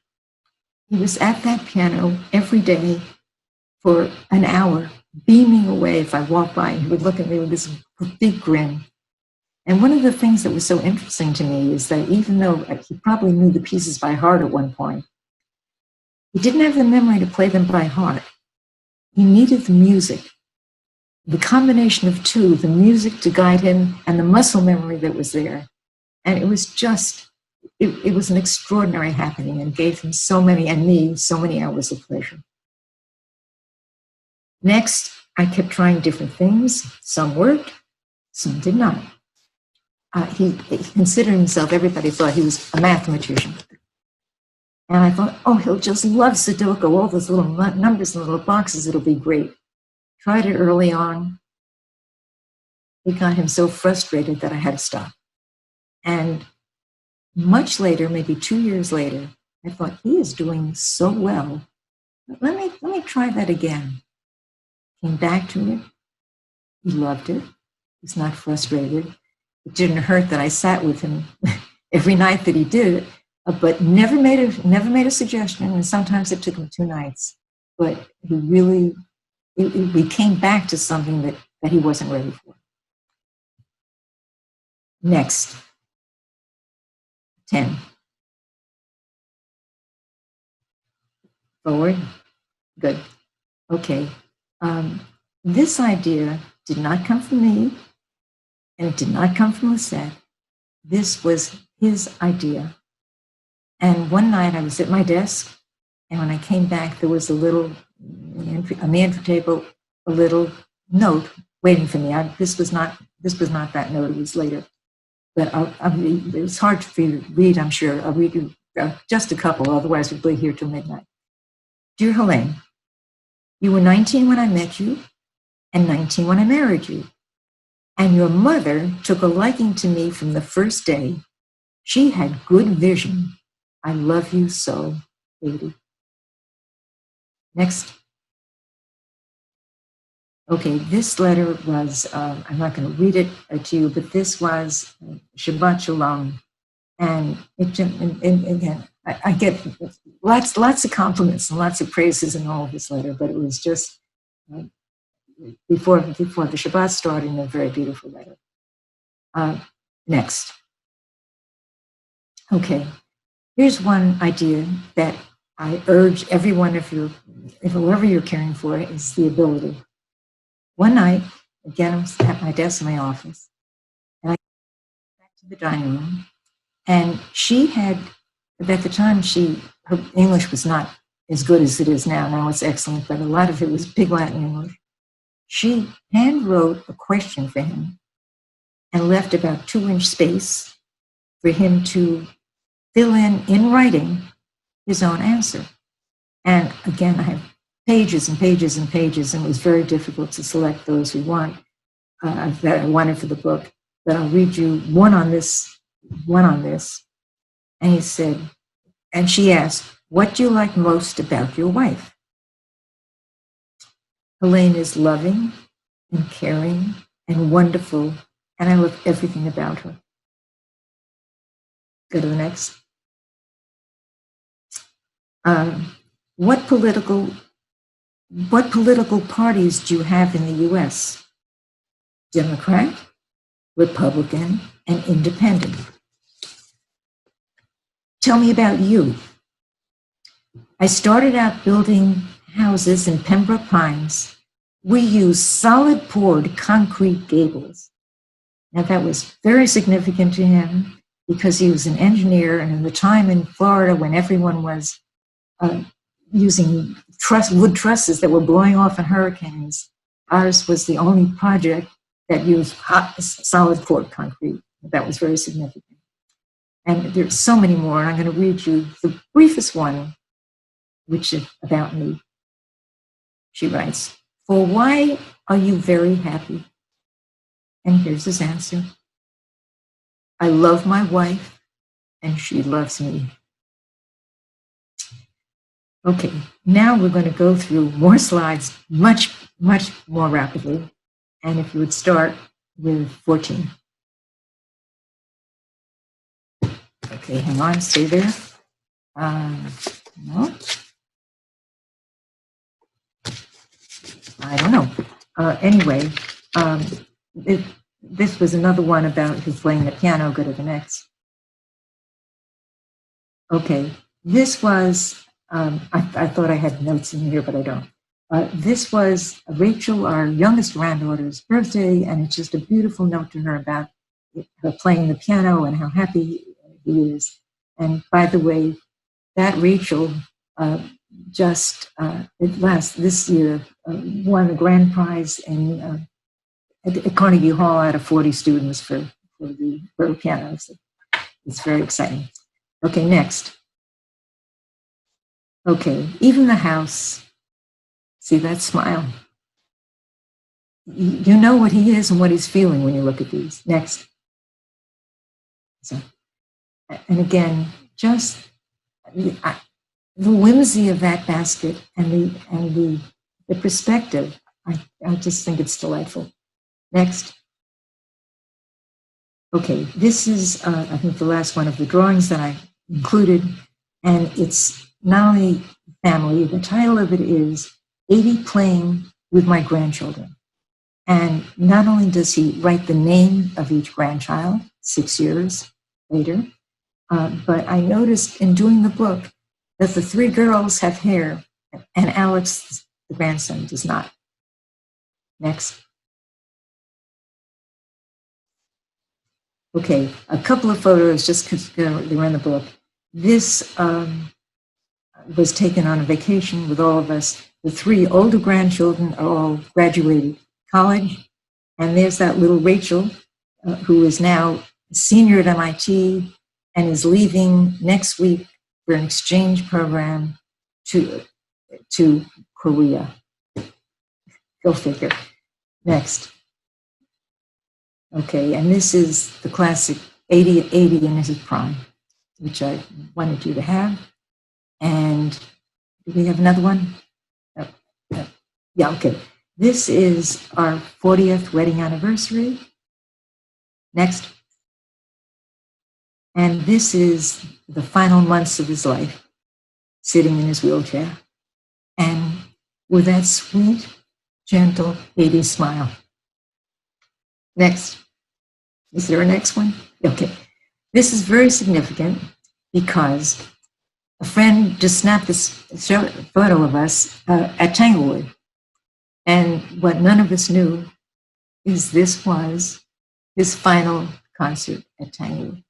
he was at that piano every day for an hour, beaming away. If I walked by, he would look at me with this big grin. And one of the things that was so interesting to me is that even though he probably knew the pieces by heart at one point, he didn't have the memory to play them by heart. He needed the music. The combination of two, the music to guide him and the muscle memory that was there. And it was just, it was an extraordinary happening, and gave him so many hours of pleasure. Next, I kept trying different things. Some worked, some did not. He considered himself, everybody thought he was a mathematician. And I thought, oh, he'll just love Sudoku, all those little numbers and little boxes, it'll be great. Tried it early on. It got him so frustrated that I had to stop. And much later, maybe 2 years later, I thought, he is doing so well. Let me try that again. Came back to it. He loved it. He's not frustrated. It didn't hurt that I sat with him every night that he did it, but never made a suggestion. And sometimes it took him 2 nights. But he really, we came back to something that he wasn't ready for. Next. 10. Forward. Good. Okay. This idea did not come from me, and it did not come from Lisette. This was his idea. And one night I was at my desk, and when I came back, there was a little, on the entry table, a little note waiting for me. This was not that note, it was later. But it's hard for you to read, I'm sure. I'll read you just a couple, otherwise we'll be here till midnight. Dear Helene, you were 19 when I met you, and 19 when I married you. And your mother took a liking to me from the first day. She had good vision. I love you so, Katie. Next. Okay, this letter was, I'm not going to read it to you, but this was Shabbat Shalom. And again, I get lots of compliments and lots of praises in all of this letter, but it was just before the Shabbat started, a very beautiful letter. Next. Okay, here's one idea that I urge every one of you, whoever you're caring for, is the ability. One night, again, I was at my desk in my office, and I went back to the dining room, and she had, at the time, her English was not as good as it is now. Now it's excellent, but a lot of it was Big Latin English. She hand wrote a question for him and left about 2-inch space for him to fill in writing, his own answer. And again, I have pages and pages and pages, and it was very difficult to select those that I wanted for the book. But I'll read you one on this. And he said, and she asked, what do you like most about your wife? Helene is loving and caring and wonderful, and I love everything about her. Go to the next. What political parties do you have in the U.S.? Democrat, Republican, and Independent. Tell me about you. I started out building houses in Pembroke Pines. We used solid poured concrete gables. Now that was very significant to him because he was an engineer, and in the time in Florida when everyone was using wood trusses that were blowing off in hurricanes, ours was the only project that used solid poured concrete. That was very significant. And there's so many more. I'm going to read you the briefest one, which is about me. She writes, for why are you very happy? And here's his answer. I love my wife, and she loves me. Okay, now we're going to go through more slides much more rapidly. And if you would start with 14. Okay, hang on, stay there. No. I don't know. Anyway, this was another one about who's playing the piano. Go to the next. Okay, this was, I thought I had notes in here, but I don't. This was Rachel, our youngest granddaughter's birthday, and it's just a beautiful note to her about her playing the piano and how happy he is. And by the way, that Rachel just this year won the grand prize at Carnegie Hall out of 40 students for the piano. So it's very exciting. Okay, next. Okay, even the house. See that smile? You know what he is and what he's feeling when you look at these. Next. So, and again, just the whimsy of that basket and the perspective. I just think it's delightful. Next. Okay, this is I think the last one of the drawings that I included, and it's not only family. The title of it is 80 Playing with My Grandchildren. And not only does he write the name of each grandchild 6 years later, but I noticed in doing the book that the 3 girls have hair and Alex, the grandson, does not. Next. Okay, a couple of photos just because they were in the book. This was taken on a vacation with all of us. The 3 older grandchildren are all graduated college. And there's that little Rachel, who is now a senior at MIT and is leaving next week for an exchange program to Korea. Go figure. Next. Okay, and this is the classic 80 in his prime, which I wanted you to have. And do we have another one? Yeah, okay. This is our 40th wedding anniversary. Next. And this is the final months of his life, sitting in his wheelchair. And with that sweet, gentle 80s smile. Next. Is there a next one? Okay. This is very significant because a friend just snapped this photo of us at Tanglewood. And what none of us knew is this was his final concert at Tanglewood,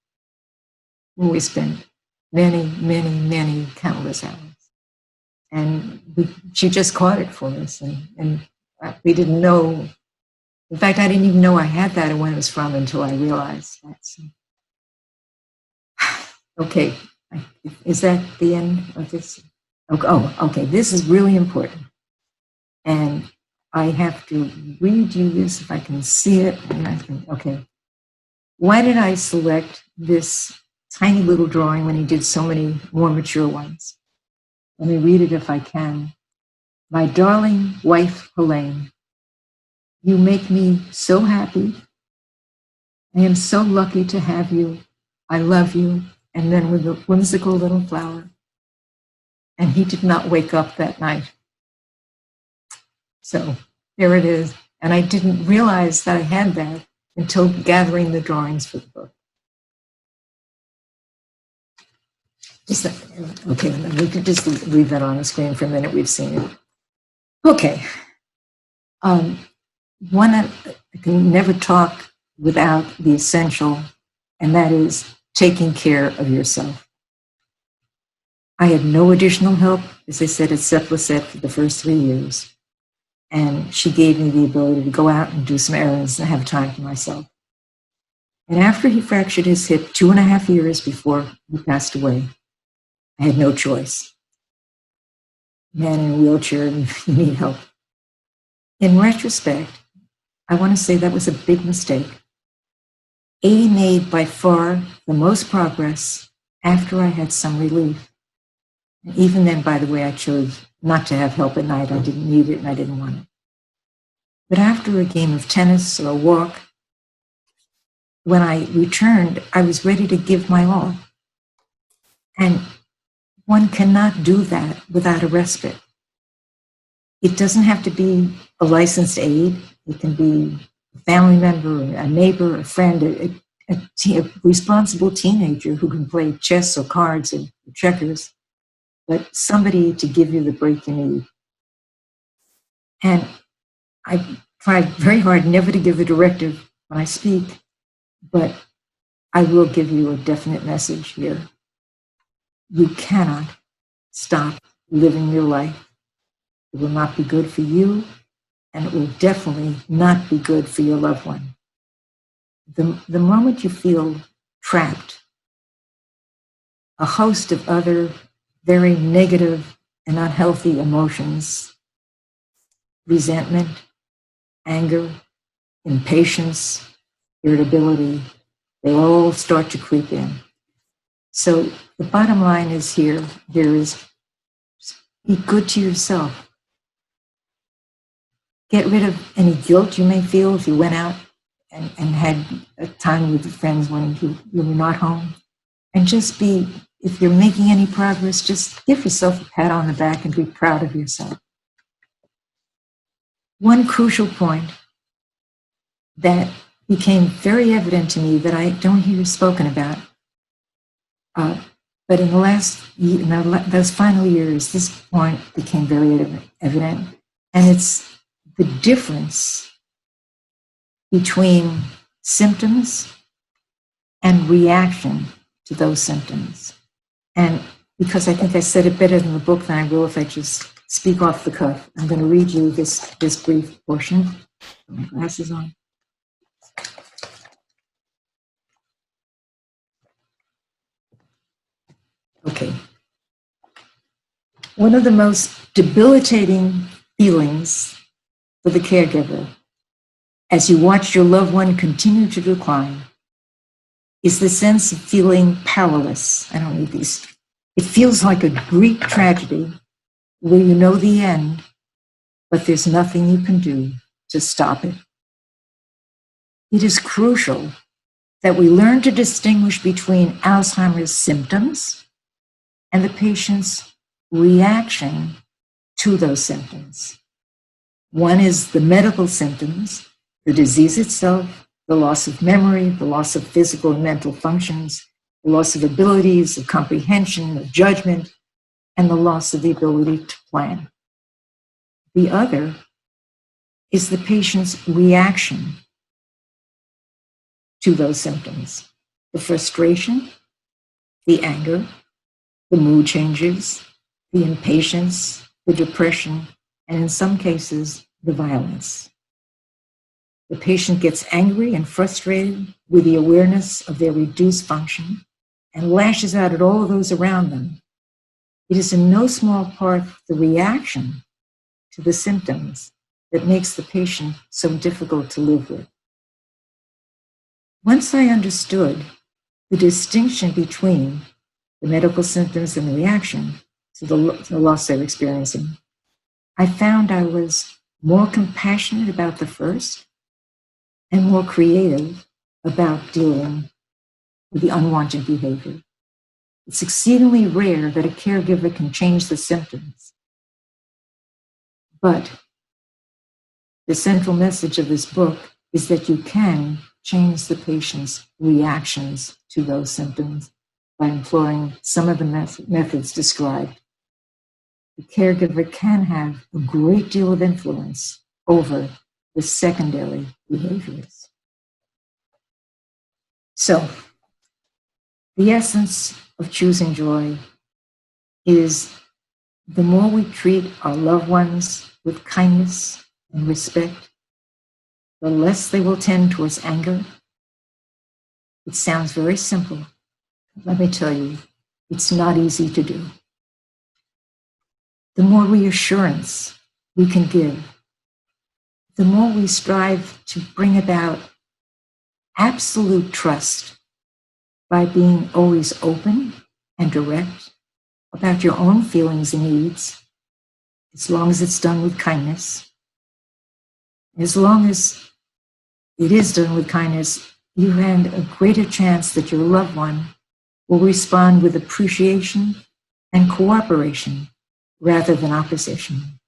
where we spent many, many, many countless hours. And she just caught it for us. And we didn't know. In fact, I didn't even know I had that and when it was from until I realized that. So. Okay, is that the end of this? Oh, okay, this is really important. And I have to read you this if I can see it. Okay. Why did I select this tiny little drawing when he did so many more mature ones? Let me read it if I can. My darling wife, Helene, you make me so happy. I am so lucky to have you. I love you. And then with a whimsical little flower. And he did not wake up that night. So there it is. And I didn't realize that I had that until gathering the drawings for the book. Okay, we could just leave that on the screen for a minute. We've seen it. Okay. One, I can never talk without the essential, and that is taking care of yourself. I had no additional help, as I said, at Lisette for the first 3 years. And she gave me the ability to go out and do some errands and have time for myself. And after he fractured his hip 2.5 years before he passed away, I had no choice. Man in a wheelchair, you need help. In retrospect, I want to say that was a big mistake. 80 made by far the most progress after I had some relief. And even then, by the way, I chose not to have help at night. I didn't need it and I didn't want it. But after a game of tennis or a walk, when I returned, I was ready to give my all. And one cannot do that without a respite. It doesn't have to be a licensed aide. It can be a family member, a neighbor, a friend, a responsible teenager who can play chess or cards or checkers, but somebody to give you the break you need. And I tried very hard never to give a directive when I speak, but I will give you a definite message here. You cannot stop living your life. It will not be good for you, and it will definitely not be good for your loved one. The moment you feel trapped, a host of other very negative and unhealthy emotions, resentment, anger, impatience, irritability, they all start to creep in. So the bottom line is here is be good to yourself. Get rid of any guilt you may feel if you went out and had a time with your friends when you were not home. And just be, if you're making any progress, just give yourself a pat on the back and be proud of yourself. One crucial point that became very evident to me that I don't hear spoken about, but in those final years, this point became very evident, and it's the difference between symptoms and reaction to those symptoms. And because I think I said it better in the book than I will if I just speak off the cuff, I'm going to read you this brief portion. Put my glasses on. Okay. One of the most debilitating feelings for the caregiver as you watch your loved one continue to decline is the sense of feeling powerless. I don't need these. It feels like a Greek tragedy where you know the end, but there's nothing you can do to stop it. It is crucial that we learn to distinguish between Alzheimer's symptoms and the patient's reaction to those symptoms. One is the medical symptoms, the disease itself, the loss of memory, the loss of physical and mental functions, the loss of abilities, of comprehension, of judgment, and the loss of the ability to plan. The other is the patient's reaction to those symptoms, the frustration, the anger, the mood changes, the impatience, the depression, and in some cases, the violence. The patient gets angry and frustrated with the awareness of their reduced function and lashes out at all of those around them. It is in no small part the reaction to the symptoms that makes the patient so difficult to live with. Once I understood the distinction between the medical symptoms and the reaction to the loss they're experiencing, I found I was more compassionate about the first and more creative about dealing with the unwanted behavior. It's exceedingly rare that a caregiver can change the symptoms. But the central message of this book is that you can change the patient's reactions to those symptoms by employing some of the methods described. The caregiver can have a great deal of influence over the secondary behaviors. So, the essence of choosing joy is the more we treat our loved ones with kindness and respect, the less they will tend towards anger. It sounds very simple. Let me tell you, it's not easy to do. The more reassurance we can give, the more we strive to bring about absolute trust by being always open and direct about your own feelings and needs, as long as it's done with kindness. As long as it is done with kindness, you have a greater chance that your loved one will respond with appreciation and cooperation rather than opposition.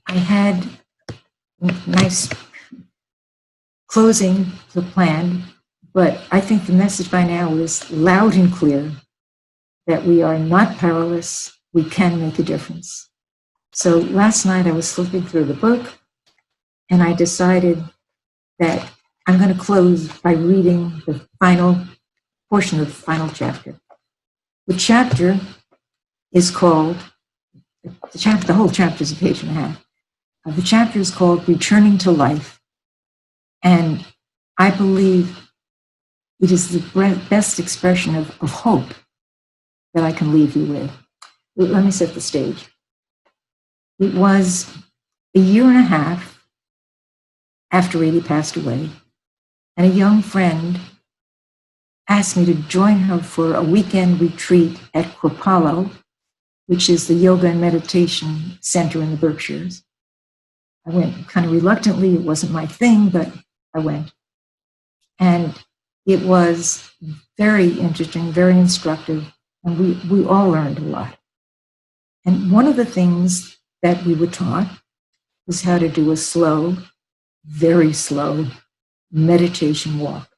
I had a nice closing to plan, but I think the message by now is loud and clear that we are not powerless, we can make a difference. So last night I was flipping through the book and I decided that I'm going to close by reading the final portion of the final chapter. The chapter is called, the whole chapter is a page and a half. The chapter is called Returning to Life. And I believe it is the best expression of hope that I can leave you with. Let me set the stage. It was a year and a half after Edie passed away, and a young friend asked me to join her for a weekend retreat at Kripalu, which is the yoga and meditation center in the Berkshires. I went kind of reluctantly. It wasn't my thing, but I went. And it was very interesting, very instructive, and we all learned a lot. And one of the things that we were taught was how to do a slow, very slow meditation walk.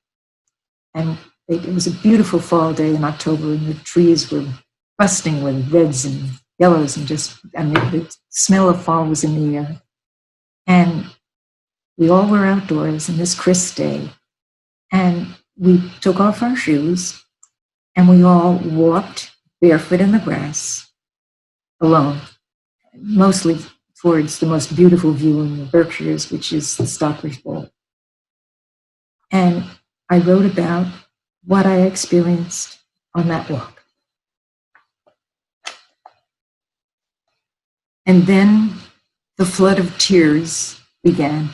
And it was a beautiful fall day in October, and the trees were busting with reds and yellows, and the smell of fall was in the air. And we all were outdoors on this crisp day, and we took off our shoes, and we all walked barefoot in the grass, alone, mostly towards the most beautiful view in the Berkshires, which is the Stockbridge Bowl. And I wrote about what I experienced on that walk. And then the flood of tears began.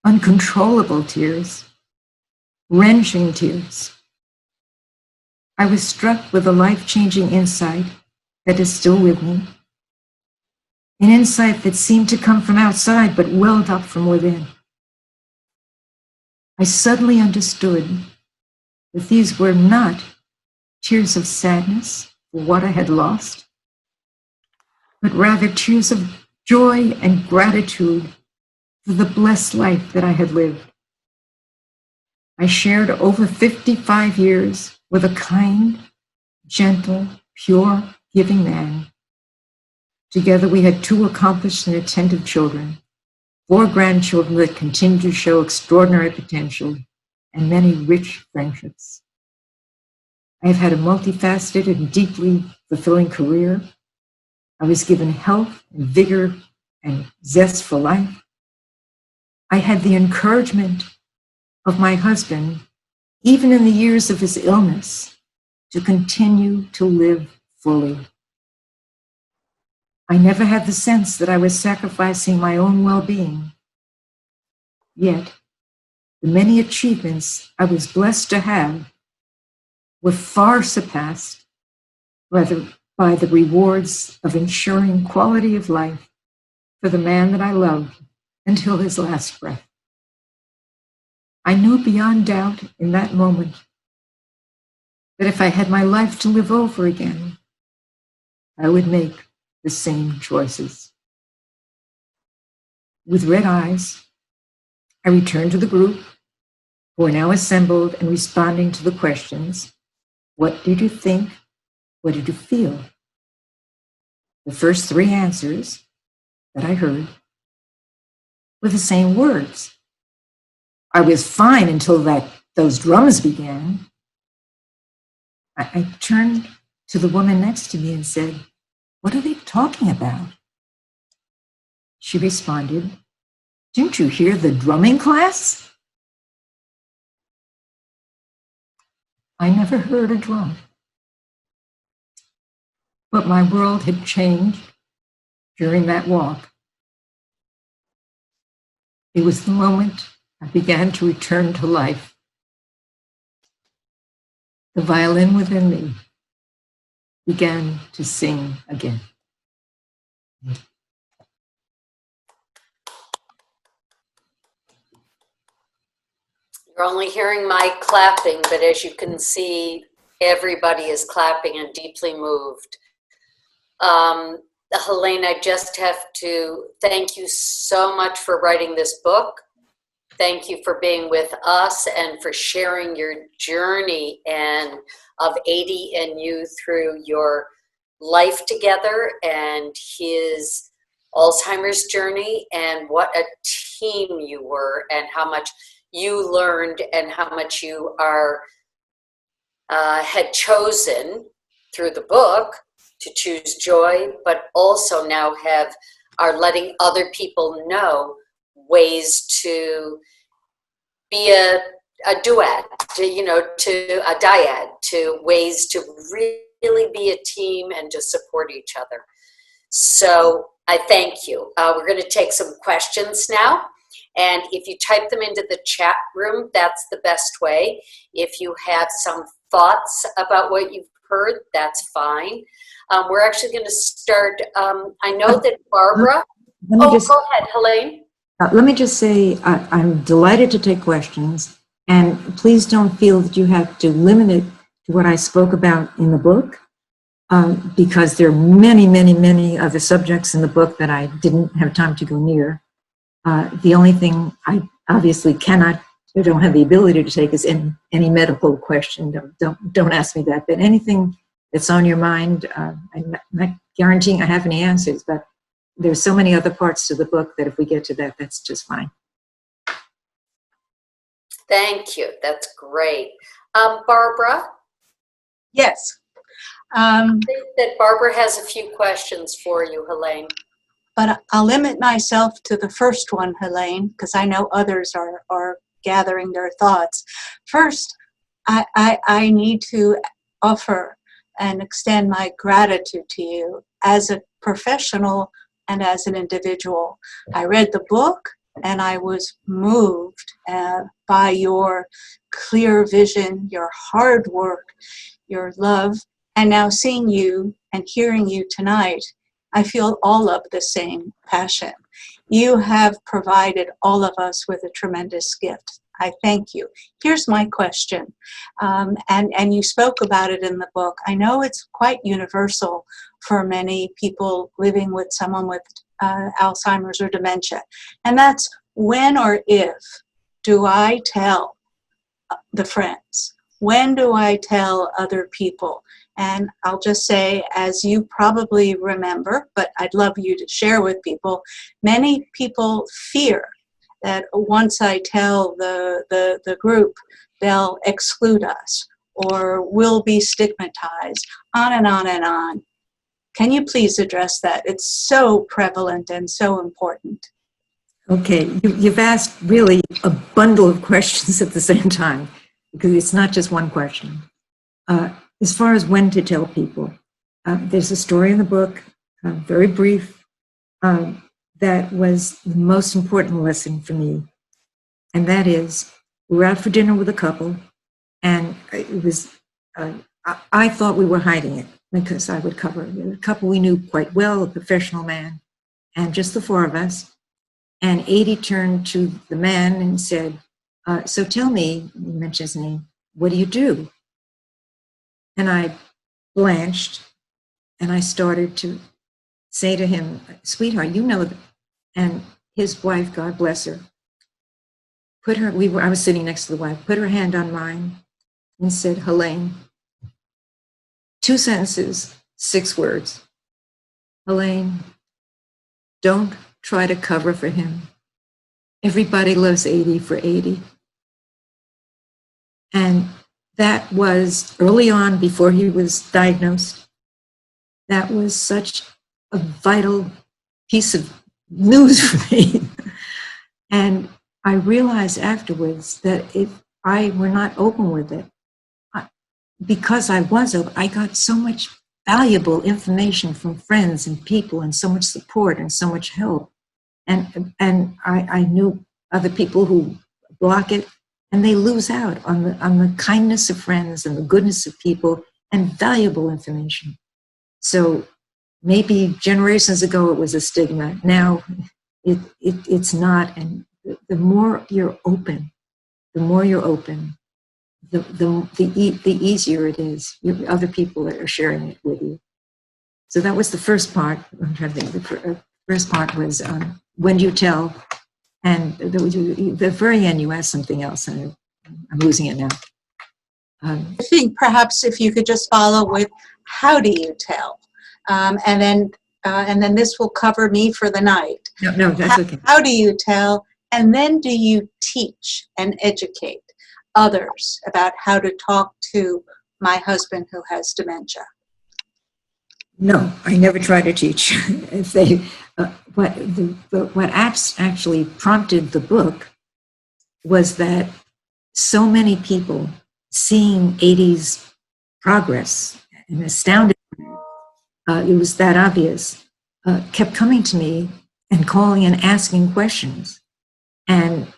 Uncontrollable tears, wrenching tears. I was struck with a life-changing insight that is still with me. An insight that seemed to come from outside but welled up from within. I suddenly understood that these were not tears of sadness for what I had lost, but rather tears of joy and gratitude for the blessed life that I had lived. I shared over 55 years with a kind, gentle, pure, giving man. Together we had 2 accomplished and attentive children, 4 grandchildren that continue to show extraordinary potential, and many rich friendships. I have had a multifaceted and deeply fulfilling career. I was given health and vigor and zest for life. I had the encouragement of my husband, even in the years of his illness, to continue to live fully. I never had the sense that I was sacrificing my own well-being. Yet, the many achievements I was blessed to have were far surpassed by the rewards of ensuring quality of life for the man that I loved until his last breath. I knew beyond doubt in that moment that if I had my life to live over again, I would make the same choices. With red eyes, I returned to the group, who are now assembled and responding to the questions. What did you think? What did you feel? The first 3 answers that I heard were the same words. I was fine until those drums began. I turned to the woman next to me and said, "What are they talking about?" She responded, "Didn't you hear the drumming class?" I never heard a drum. But my world had changed during that walk. It was the moment I began to return to life. The violin within me began to sing again. You're only hearing my clapping, but as you can see, everybody is clapping and deeply moved. Helene, I just have to thank you so much for writing this book. Thank you for being with us and for sharing your journey and of 80 and you through your life together and his Alzheimer's journey, and what a team you were and how much you learned and how much you are had chosen through the book to choose joy, but also now are letting other people know ways to be a duet, to a dyad, to ways to really be a team and to support each other. So I thank you. We're going to take some questions now. And if you type them into the chat room, that's the best way. If you have some thoughts about what you've heard, that's fine. We're actually going to start. I know that Barbara. Go ahead, Helene. Let me just say I'm delighted to take questions. And please don't feel that you have to limit it to what I spoke about in the book, because there are many, many, many other subjects in the book that I didn't have time to go near. The only thing I obviously don't have the ability to take is any medical question. Don't ask me that. But anything that's on your mind, I'm not guaranteeing I have any answers, but there's so many other parts to the book that if we get to that, that's just fine. Thank you. That's great. Barbara? Yes. I think that Barbara has a few questions for you, Helene. But I'll limit myself to the first one, Helene, because I know others are gathering their thoughts. First, I need to offer and extend my gratitude to you as a professional and as an individual. I read the book and I was moved by your clear vision, your hard work, your love. And now seeing you and hearing you tonight, I feel all of the same passion. You have provided all of us with a tremendous gift. I thank you. Here's my question, and you spoke about it in the book. I know it's quite universal for many people living with someone with Alzheimer's or dementia, and that's when or if do I tell the friends? When do I tell other people? And I'll just say, as you probably remember, but I'd love you to share with people, many people fear that once I tell the group, they'll exclude us or we'll be stigmatized, on and on and on. Can you please address that? It's so prevalent and so important. Okay, you've asked really a bundle of questions at the same time, because it's not just one question. As far as when to tell people, there's a story in the book, very brief, that was the most important lesson for me. And that is, we were out for dinner with a couple, and it was, I thought we were hiding it because I would cover it. A couple we knew quite well, a professional man, and just the four of us. And Adie turned to the man and said, so tell me, he mentioned his name, what do you do? And I blanched, and I started to say to him, sweetheart, you know that. And his wife, God bless her, I was sitting next to the wife, put her hand on mine and said, Helene, 2 sentences, 6 words. Helene, don't try to cover for him. Everybody loves Adie for Adie. And that was early on, before he was diagnosed. That was such a vital piece of news for me. And I realized afterwards that if I were not open with it, because I was open, I got so much valuable information from friends and people, and so much support and so much help. And I knew other people who block it, and they lose out on the kindness of friends and the goodness of people and valuable information. So maybe generations ago it was a stigma. Now it's not. And the more you're open, the easier it is. Other people are sharing it with you. So that was the first part. I'm trying to think. The first part was when do you tell? And the very end, you asked something else, and I'm losing it now. I think perhaps if you could just follow with, how do you tell? And then this will cover me for the night. No, that's okay. How do you tell? And then do you teach and educate others about how to talk to my husband who has dementia? No, I never try to teach. What actually prompted the book was that so many people seeing Adie's progress and astounded, it was that obvious, kept coming to me and calling and asking questions. And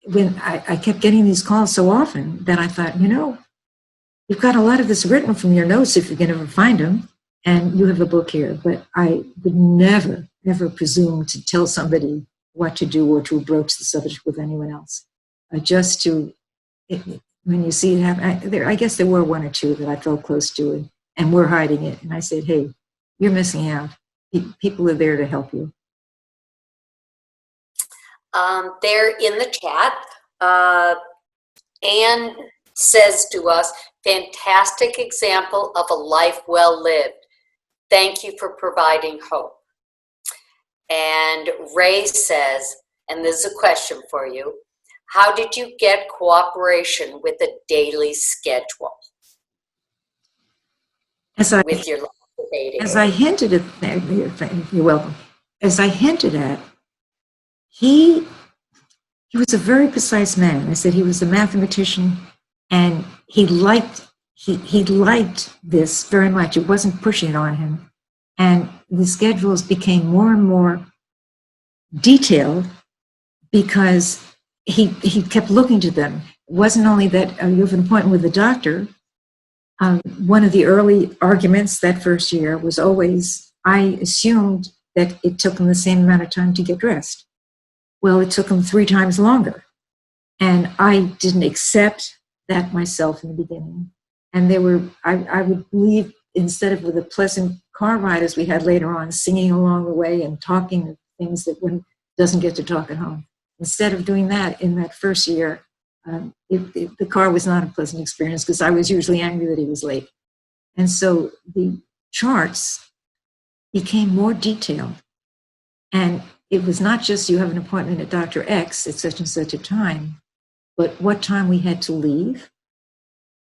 when I kept getting these calls so often that I thought, you've got a lot of this written from your notes if you can ever find them, and you have a book here. But I would never, ever presume to tell somebody what to do or to broach the subject with anyone else. When you see it happen, I guess there were 1 or 2 that I felt close to and were hiding it. And I said, hey, you're missing out. People are there to help you. There in the chat, Anne says to us, fantastic example of a life well lived. Thank you for providing hope. And Ray says, and this is a question for you, how did you get cooperation with a daily schedule? With your life with Adie? As I hinted at, you're welcome. As I hinted at, he was a very precise man. I said he was a mathematician, and he liked this very much. It wasn't pushing it on him. And the schedules became more and more detailed because he kept looking to them. It wasn't only that you have an appointment with the doctor. One of the early arguments that first year was always, I assumed that it took him the same amount of time to get dressed. Well, it took him 3 times longer. And I didn't accept that myself in the beginning. And I would leave, instead of with the pleasant car ride as we had later on, singing along the way and talking things that one doesn't get to talk at home. Instead of doing that in that first year, the car was not a pleasant experience because I was usually angry that he was late. And so the charts became more detailed. And it was not just you have an appointment at Dr. X at such and such a time, but what time we had to leave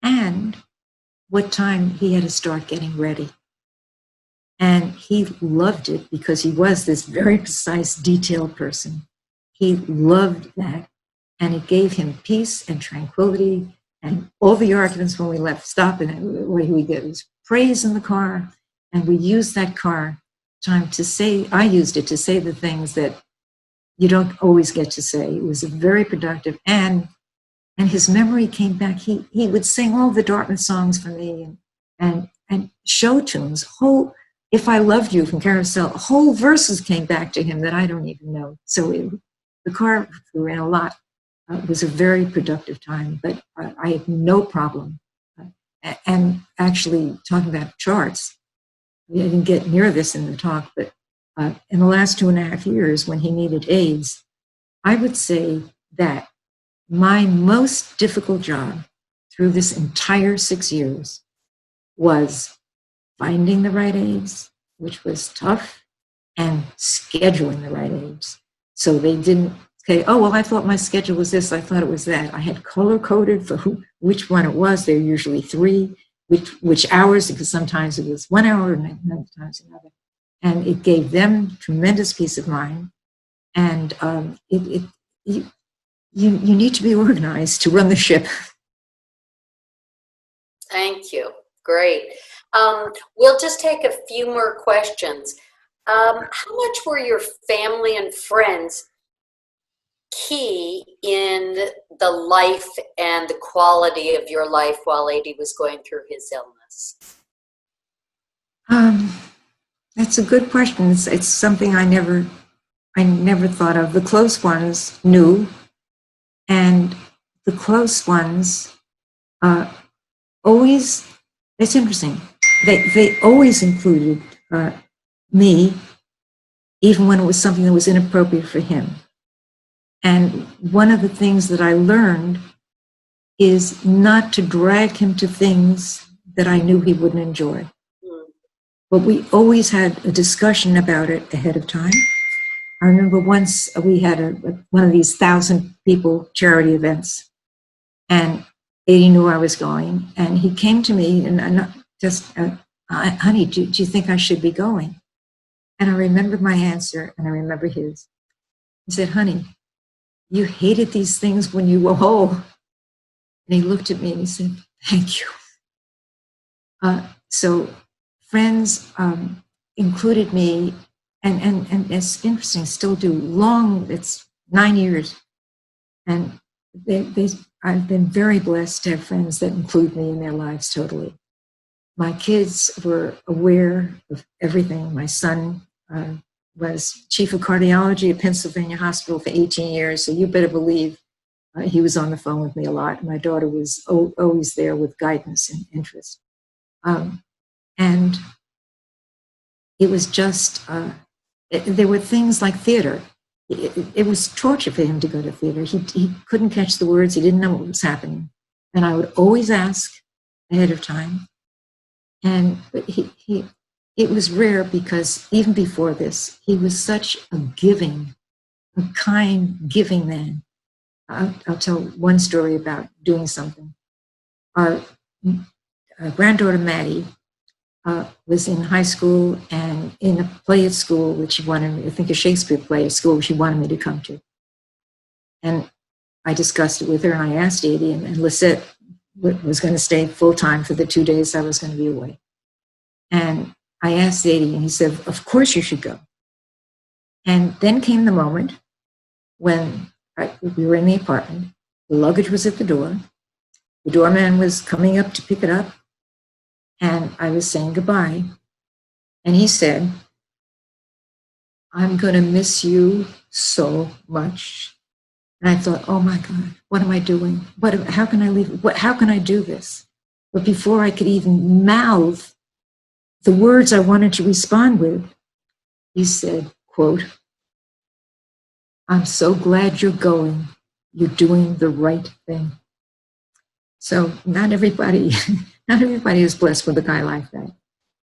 and what time he had to start getting ready. And he loved it because he was this very precise, detailed person. He loved that. And it gave him peace and tranquility. And all the arguments when we left, stop, and what we get was praise in the car. And we used that car time to say, I used it to say the things that you don't always get to say. It was very productive. And his memory came back. He would sing all the Dartmouth songs for me and show tunes. Whole If I Loved You from Carousel, whole verses came back to him that I don't even know. So the car we ran a lot. It was a very productive time, but I had no problem. And actually, talking about charts, we didn't get near this in the talk, but in the last 2.5 years, when he needed aids, I would say that my most difficult job through this entire 6 years was finding the right aids, which was tough, and scheduling the right aids. So they didn't say, oh, well, I thought my schedule was this, I thought it was that. I had color-coded for which one it was. There were usually 3, which hours, because sometimes it was 1 hour and other times another. And it gave them tremendous peace of mind. And you need to be organized to run the ship. Thank you. Great. We'll just take a few more questions. How much were your family and friends key in the life and the quality of your life while Adi was going through his illness? That's a good question. It's something I never thought of. The close ones knew, and the close ones always, it's interesting, they always included me, even when it was something that was inappropriate for him. And one of the things that I learned is not to drag him to things that I knew he wouldn't enjoy. But we always had a discussion about it ahead of time. I remember once we had one of these 1,000-people charity events, and Adi knew I was going, and he came to me and just, honey, do you think I should be going? And I remembered my answer, and I remember his. He said, honey, you hated these things when you were whole. And he looked at me and he said, thank you. So friends included me, and it's interesting, still do, it's 9 years. And I've been very blessed to have friends that include me in their lives totally. My kids were aware of everything. My son was chief of cardiology at Pennsylvania Hospital for 18 years, so you better believe he was on the phone with me a lot. My daughter was always there with guidance and interest. And it was just, there were things like theater. It was torture for him to go to theater. He couldn't catch the words. He didn't know what was happening. And I would always ask ahead of time. And it was rare because even before this, he was such a kind, giving man. I'll tell one story about doing something. Our granddaughter, Maddie, was in high school and in a play at school, which she wanted me, I think a Shakespeare play at school, she wanted me to come to. And I discussed it with her, and I asked Adi, and Lisette was going to stay full-time for the 2 days I was going to be away. And I asked Zadie, and he said, of course you should go. And then came the moment when we were in the apartment. The luggage was at the door. The doorman was coming up to pick it up. And I was saying goodbye. And he said, I'm going to miss you so much. And I thought, oh my God, what am I doing? How can I leave? How can I do this? But before I could even mouth the words I wanted to respond with, he said, quote, I'm so glad you're going. You're doing the right thing. So not everybody is blessed with a guy like that.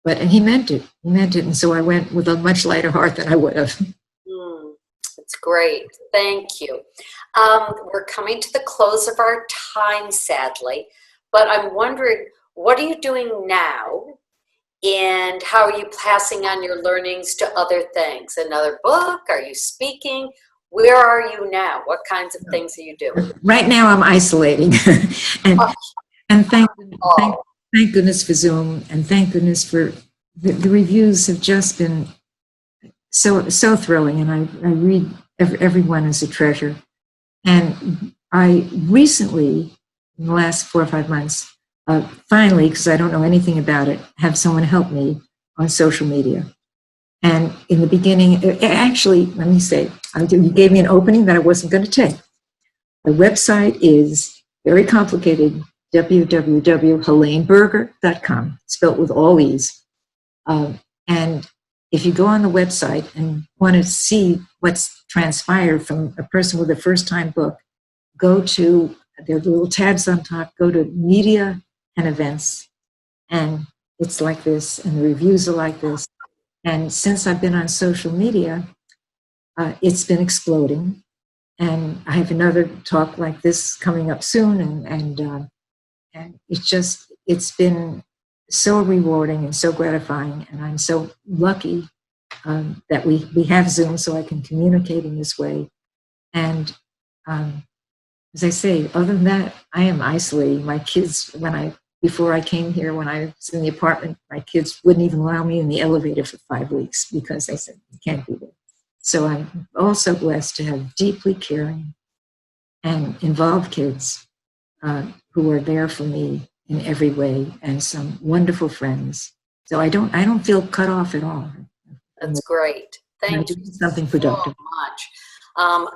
And he meant it. He meant it. And so I went with a much lighter heart than I would have. It's great. Thank you. We're coming to the close of our time, sadly, but I'm wondering, what are you doing now? And how are you passing on your learnings to other things? Another book? Are you speaking? Where are you now? What kinds of things are you doing? Right now I'm isolating. and thank goodness for Zoom, and thank goodness for the reviews have just been so thrilling, and I read everyone as a treasure. And I recently, in the last 4 or 5 months, finally, because I don't know anything about it, have someone help me on social media. And in the beginning, actually, let me say, you gave me an opening that I wasn't going to take. The website is very complicated, www.heleneberger.com, spelled with all E's. And if you go on the website and want to see what's transpired from a person with a first-time book, go to, there are little tabs on top, go to media and events, and it's like this, and the reviews are like this. And since I've been on social media, it's been exploding. And I have another talk like this coming up soon, and it's been so rewarding and so gratifying, and I'm so lucky that we have Zoom so I can communicate in this way. And as I say, other than that, I am isolating. My kids, before I came here, when I was in the apartment, my kids wouldn't even allow me in the elevator for 5 weeks because they said, you can't be there. So I'm also blessed to have deeply caring and involved kids who are there for me in every way, and some wonderful friends. So I don't feel cut off at all. That's great. Thank you something productive. So much.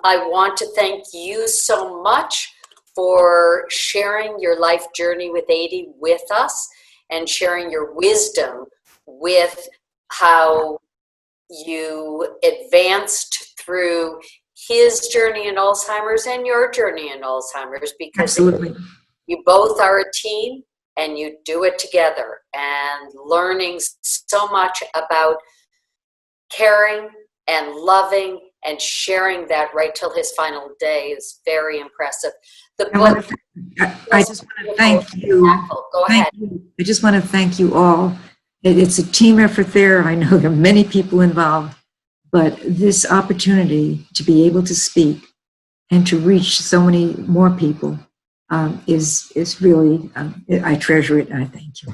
I want to thank you so much for sharing your life journey with Adi with us, and sharing your wisdom with how you advanced through his journey in Alzheimer's and your journey in Alzheimer's, because Absolutely. You both are a team and you do it together, and learning so much about caring and loving and sharing that right till his final day is very impressive. The book. I just want to thank you. Go ahead. I just want to thank you all. It's a team effort there. I know there are many people involved, but this opportunity to be able to speak and to reach so many more people is really, I treasure it, and I thank you.